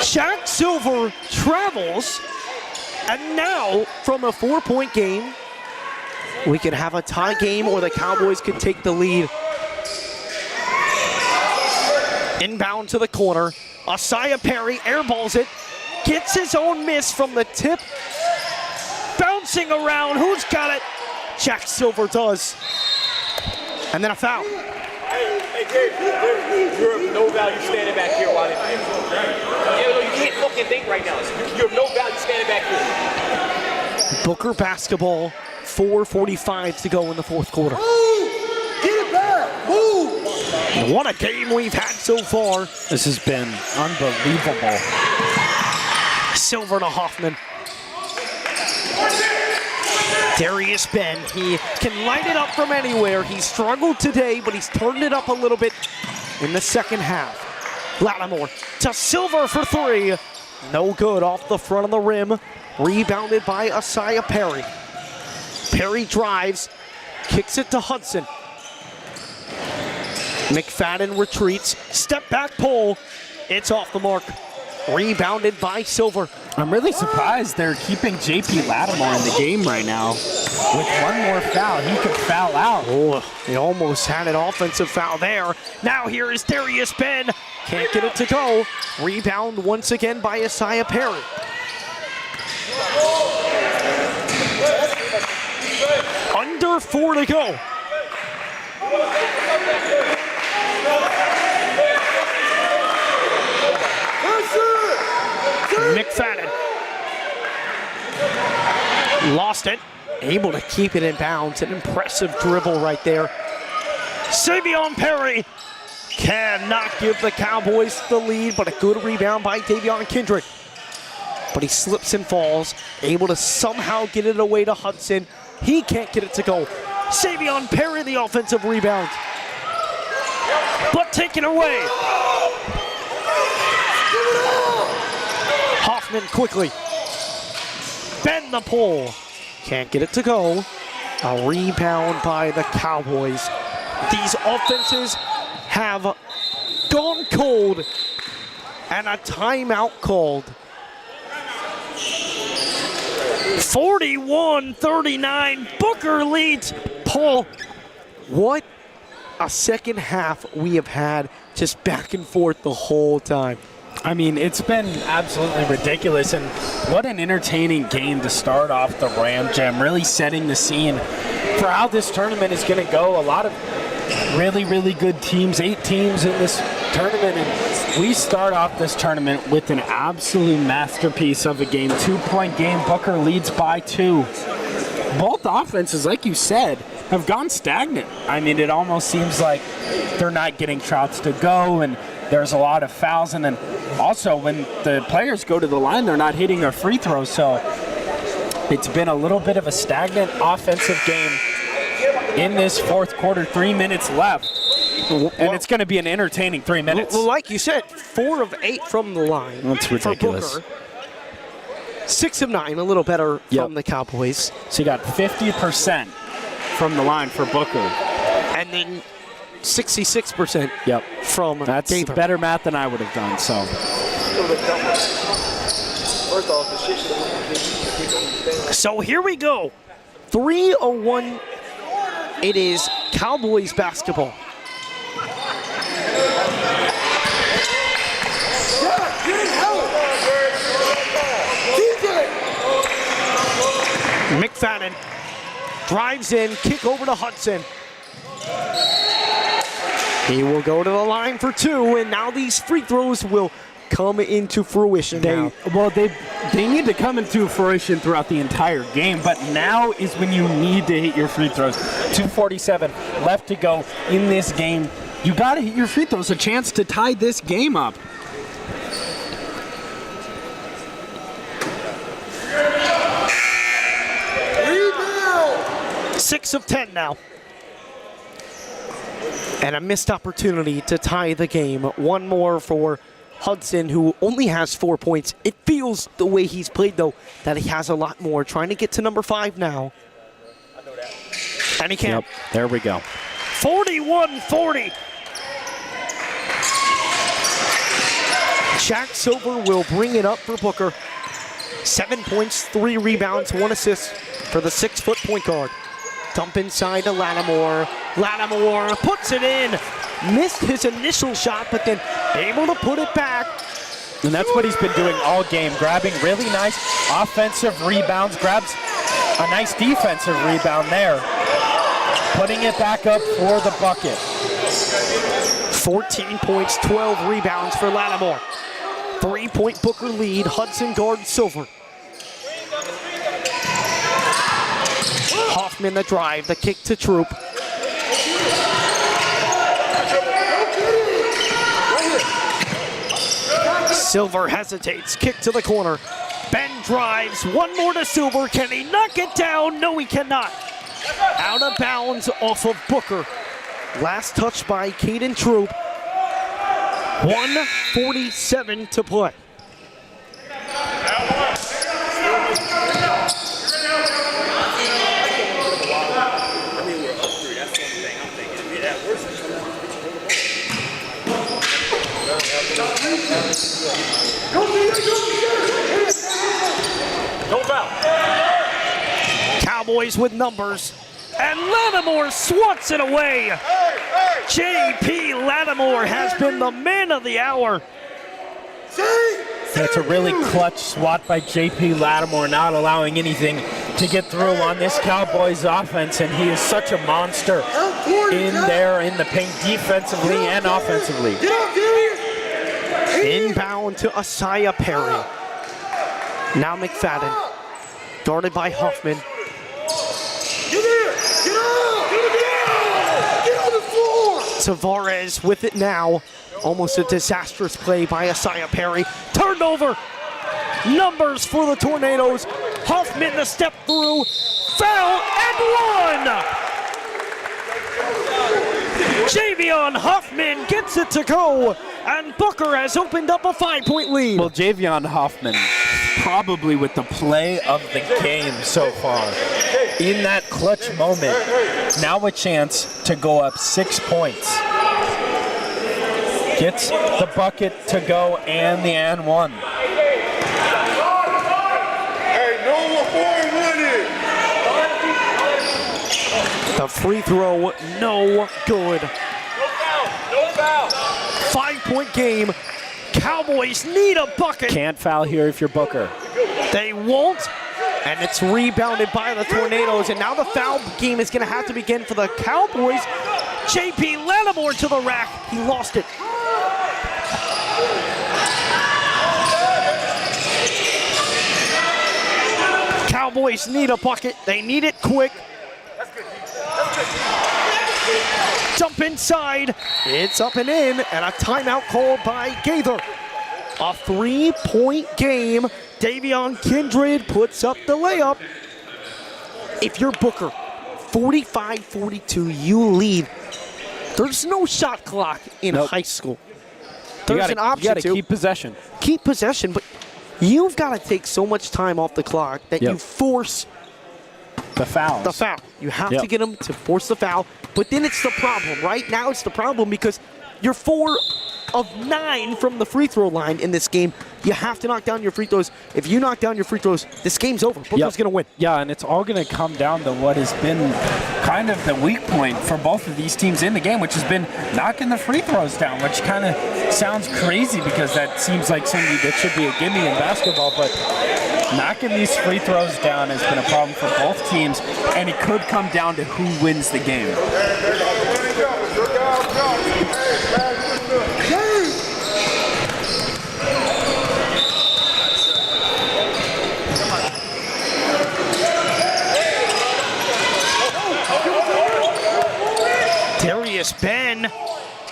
Jack Silver travels, and now from a 4-point game, we could have a tie game or the Cowboys could take the lead. Inbound to the corner, Asaya Perry airballs it, gets his own miss from the tip, bouncing around, who's got it? Jack Silver does. And then a foul. Hey, Gabe, you're of no value standing back here while you can't fucking think right now. You're of no value standing back here. Booker basketball, 4:45 to go in the 4th quarter. Move! Get it back! Move! What a game we've had so far. This has been unbelievable. Silver to Hoffman. Darius Ben, he can light it up from anywhere. He struggled today, but he's turned it up a little bit in the second half. Lattimore to Silver for 3. No good off the front of the rim. Rebounded by Asaya Perry. Perry drives, kicks it to Hudson. McFadden retreats, step back pull. It's off the mark. Rebounded by Silver. I'm really surprised they're keeping J.P. Lattimore in the game right now. With one more foul, he could foul out. Oh, he almost had an offensive foul there. Now here is Darius Ben. Can't get it to go. Rebound once again by Asaya Perry. Under 4 to go. McFadden lost it, able to keep it in bounds. An impressive dribble right there. Savion Perry cannot give the Cowboys the lead, but a good rebound by Davion Kindred. But he slips and falls, able to somehow get it away to Hudson. He can't get it to go. Savion Perry, the offensive rebound, but taken away. Hoffman quickly. Bend the pull. Can't get it to go. A rebound by the Cowboys. These offenses have gone cold and a timeout called. 41-39, Booker leads. Paul, what a second half we have had, just back and forth the whole time. I mean, it's been absolutely ridiculous, and what an entertaining game to start off the Ram Jam, really setting the scene for how this tournament is going to go. A lot of really, really good teams, 8 teams in this tournament, and we start off this tournament with an absolute masterpiece of a game. 2-point game, Booker leads by 2. Both offenses, like you said, have gone stagnant. I mean, it almost seems like they're not getting shots to go, and there's a lot of fouls, and then also when the players go to the line, they're not hitting their free throws, so it's been a little bit of a stagnant offensive game in this fourth quarter. 3 minutes left, and it's going to be an entertaining 3 minutes. Well, like you said, 4 of 8 from the line. That's ridiculous. For Booker. 6 of 9, a little better from the Cowboys. So you got 50% from the line for Booker. And then 66% from That's Gaither. better math than I would have done, so. So here we go. 3:01. It is Cowboys basketball. McFadden drives in, kick over to Hudson. He will go to the line for 2, and now these free throws will come into fruition. They need to come into fruition throughout the entire game, but now is when you need to hit your free throws. 2:47 left to go in this game. You got to hit your free throws, a chance to tie this game up. Rebound! 6 of 10 now. And a missed opportunity to tie the game. One more for Hudson, who only has 4 points. It feels the way he's played, though, that he has a lot more. Trying to get to number 5 now. And he can. Yep, there we go. 41-40. Jack Silver will bring it up for Booker. 7 points, 3 rebounds, 1 assist for the 6-foot point guard. Dump inside to Lattimore. Lattimore puts it in. Missed his initial shot, but then able to put it back. And that's what he's been doing all game, grabbing really nice offensive rebounds, grabs a nice defensive rebound there, putting it back up for the bucket. 14 points, 12 rebounds for Lattimore. 3-point Booker lead. Hudson guards Silver. Hoffman the drive, the kick to Troop. Silver hesitates, kick to the corner. Ben drives, one more to Silver. Can he knock it down? No, he cannot. Out of bounds off of Booker. Last touch by Caden Troop. 1:47 to play. Cowboys with numbers, and Lattimore swats it away. J.P. Lattimore has been the man of the hour. That's a really clutch swat by J.P. Lattimore, not allowing anything to get through on this Cowboys offense, and he is such a monster in there in the paint defensively and offensively. Inbound to Asaya Perry. Now McFadden, guarded by Hoffman. Tavares with it now. Almost a disastrous play by Asaya Perry. Turned over. Numbers for the Tornadoes. Hoffman the step through. Foul and one. Javion Hoffman gets it to go. And Booker has opened up a 5-point lead. Well, Javion Hoffman probably with the play of the game so far. In that clutch moment, now a chance to go up 6 points. gets the bucket to go and the and one. Hey, no more winning. The free throw, no good. No foul. 5-point game. Cowboys need a bucket. Can't foul here if you're Booker. They won't. And it's rebounded by the Tornadoes. And now the foul game is going to have to begin for the Cowboys. JP Lattimore to the rack. He lost it. Cowboys need a bucket. They need it quick. Jump inside. It's up and in. And a timeout called by Gaither. A 3-point game. Davion Kindred puts up the layup. If you're Booker, 45-42, you lead. There's no shot clock in high school. There's an option you gotta to keep possession. Keep possession, but you've got to take so much time off the clock that you force the foul. You have to get them to force the foul, but then it's the problem. Right now it's the problem because you're 4 of 9 from the free throw line in this game. You have to knock down your free throws. If you knock down your free throws, this game's over. Booker's going to win. Yeah, and it's all going to come down to what has been kind of the weak point for both of these teams in the game, which has been knocking the free throws down, which kind of sounds crazy because that seems like something that should be a gimme in basketball, but knocking these free throws down has been a problem for both teams, and it could come down to who wins the game. Darius Ben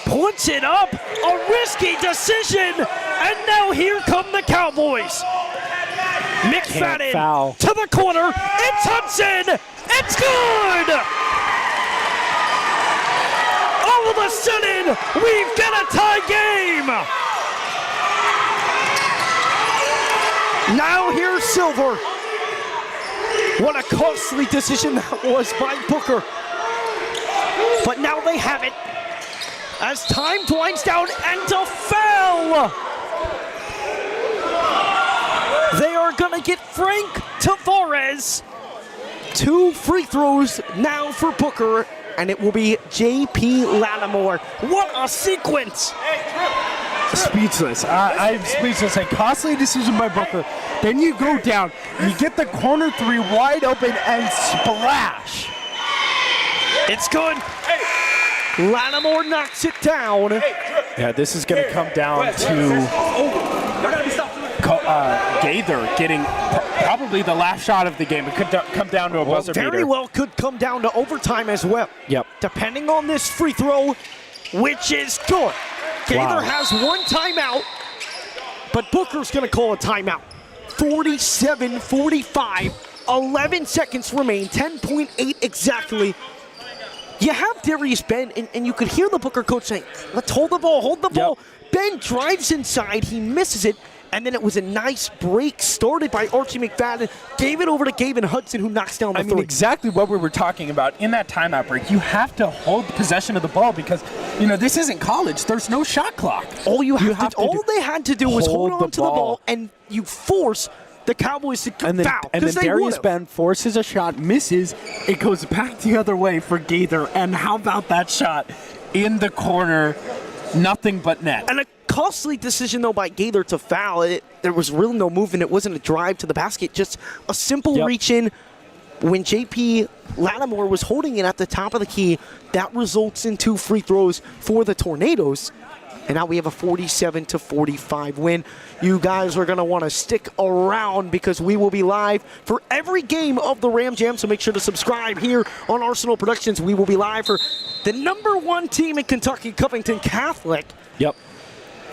puts it up, a risky decision, and now here come the Cowboys. McFadden to the corner, it's Hudson, it's good! All of a sudden, we've got a tie game! Now here's Silver. What a costly decision that was by Booker. But now they have it as time winds down and a foul. They are going to get Frank Tavares. 2 free throws now for Booker, and it will be JP Lattimore. What a sequence. Speechless. I'm speechless. A costly decision by Booker. Then you go down, you get the corner 3 wide open and splash. It's good. Lattimore knocks it down. Yeah, this is going to come down to Gaither getting probably the last shot of the game. It could come down to a buzzer beater. Very well could come down to overtime as well. Yep. Depending on this free throw, which is good. Gaither has 1 timeout, but Booker's going to call a timeout. 47-45, 11 seconds remain, 10.8 exactly. You have Darius Ben, and you could hear the Booker coach saying, let's hold the ball, hold the ball. Ben drives inside, he misses it, and then it was a nice break started by Archie McFadden, gave it over to Gavin Hudson, who knocks down the three. I mean, exactly what we were talking about in that timeout break. You have to hold possession of the ball because, you know, this isn't college. There's no shot clock. All they had to do was hold on to the ball, and you force the Cowboys to foul. And then Darius Ben forces a shot, misses. It goes back the other way for Gaither. And how about that shot in the corner? Nothing but net. And a costly decision, though, by Gaither to foul. There was really no movement. It wasn't a drive to the basket, just a simple reach in. When JP Lattimore was holding it at the top of the key, that results in 2 free throws for the Tornadoes. And now we have a 47-45 win. You guys are going to want to stick around because we will be live for every game of the Ram Jam. So make sure to subscribe here on Arsenal Productions. We will be live for the #1 team in Kentucky, Covington Catholic. Yep.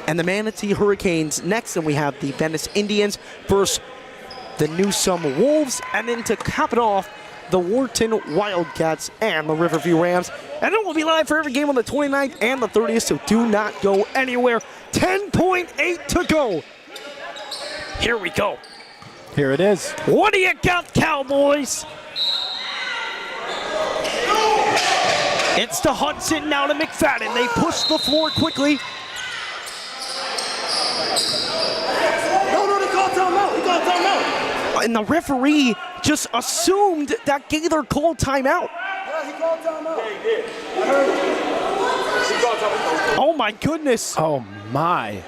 And the Manatee Hurricanes next. And we have the Venice Indians versus the Newsome Wolves. And then to cap it off, the Wharton Wildcats and the Riverview Rams. And it will be live for every game on the 29th and the 30th, so do not go anywhere. 10.8 to go. Here we go. Here it is. What do you got, Cowboys? It's to Hudson, now to McFadden. They push the floor quickly. No, they called timeout. He called timeout. And the referee just assumed that Gaither called timeout. Yeah, he called timeout. Yeah, he did. I heard him. He called timeout. Oh my goodness. Oh my.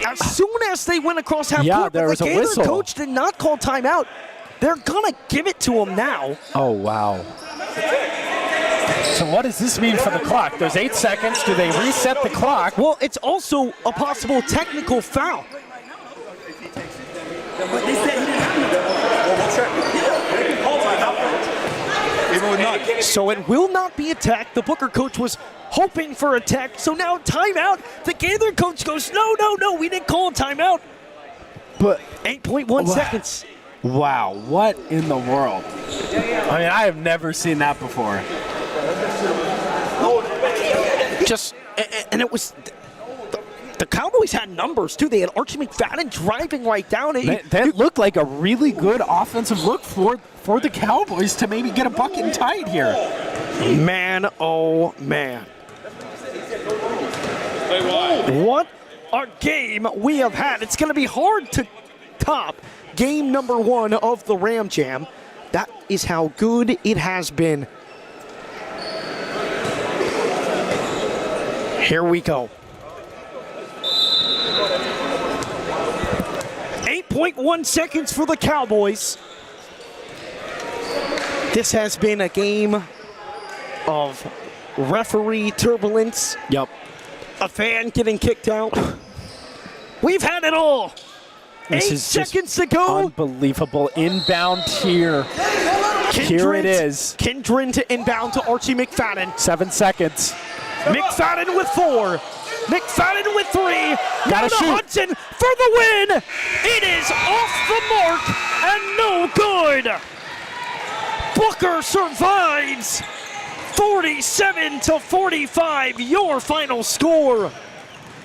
As soon as they went across half court, there was the a Gaither whistle. coach did not call timeout. They're gonna give it to him now. Oh wow. So what does this mean for the clock? There's 8 seconds. Do they reset the clock? Well, it's also a possible technical foul. But they said he didn't have to. Well, we'll check. They can call timeout. Even with none. So it will not be a tech. The Booker coach was hoping for a tech. So now timeout. The Gaither coach goes, no, we didn't call a timeout. But 8.1 seconds. Wow, what in the world? I mean, I have never seen that before. And it was, the Cowboys had numbers too. They had Archie McFadden driving right down. That looked like a really good offensive look for the Cowboys to maybe get a bucket and tie it here. Man, oh man. What a game we have had. It's going to be hard to top game number 1 of the Ram Jam. That is how good it has been. Here we go. 8.1 seconds for the Cowboys. This has been a game of referee turbulence. Yep. A fan getting kicked out. We've had it all. This 8 is seconds to go. Unbelievable. Inbound here. Here it is. Kindred to inbound to Archie McFadden. 7 seconds. McFadden with 4. McFadden with 3. Gotta shoot. Hudson for the win. It is off the mark and no good. Booker survives. 47-45, your final score.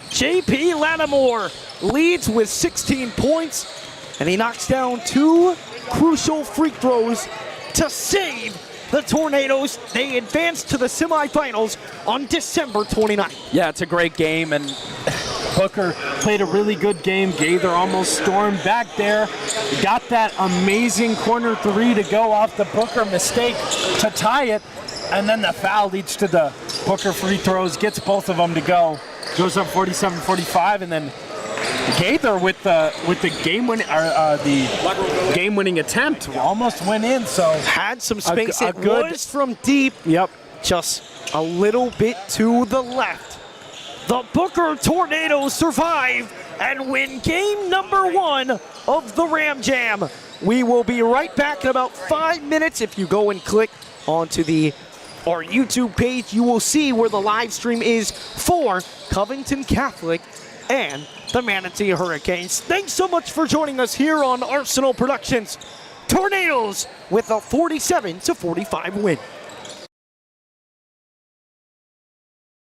JP Lattimore leads with 16 points, and he knocks down 2 crucial free throws to save the Tornadoes. They advance to the semifinals on December 29th. Yeah, it's a great game, and Booker played a really good game. Gaither almost stormed back there. Got that amazing corner 3 to go off the Booker mistake to tie it. And then the foul leads to the Booker free throws, gets both of them to go. Goes up 47-45, and then Gaither with the game-winning attempt almost went in. So had some space. It good, was from deep. Yep. Just a little bit to the left. The Booker Tornadoes survive and win game number 1 of the Ram Jam. We will be right back in about 5 minutes. If you go and click onto our YouTube page, you will see where the live stream is for Covington Catholic and the Manatee Hurricanes. Thanks so much for joining us here on Arsenal Productions. Tornadoes with a 47-45 win.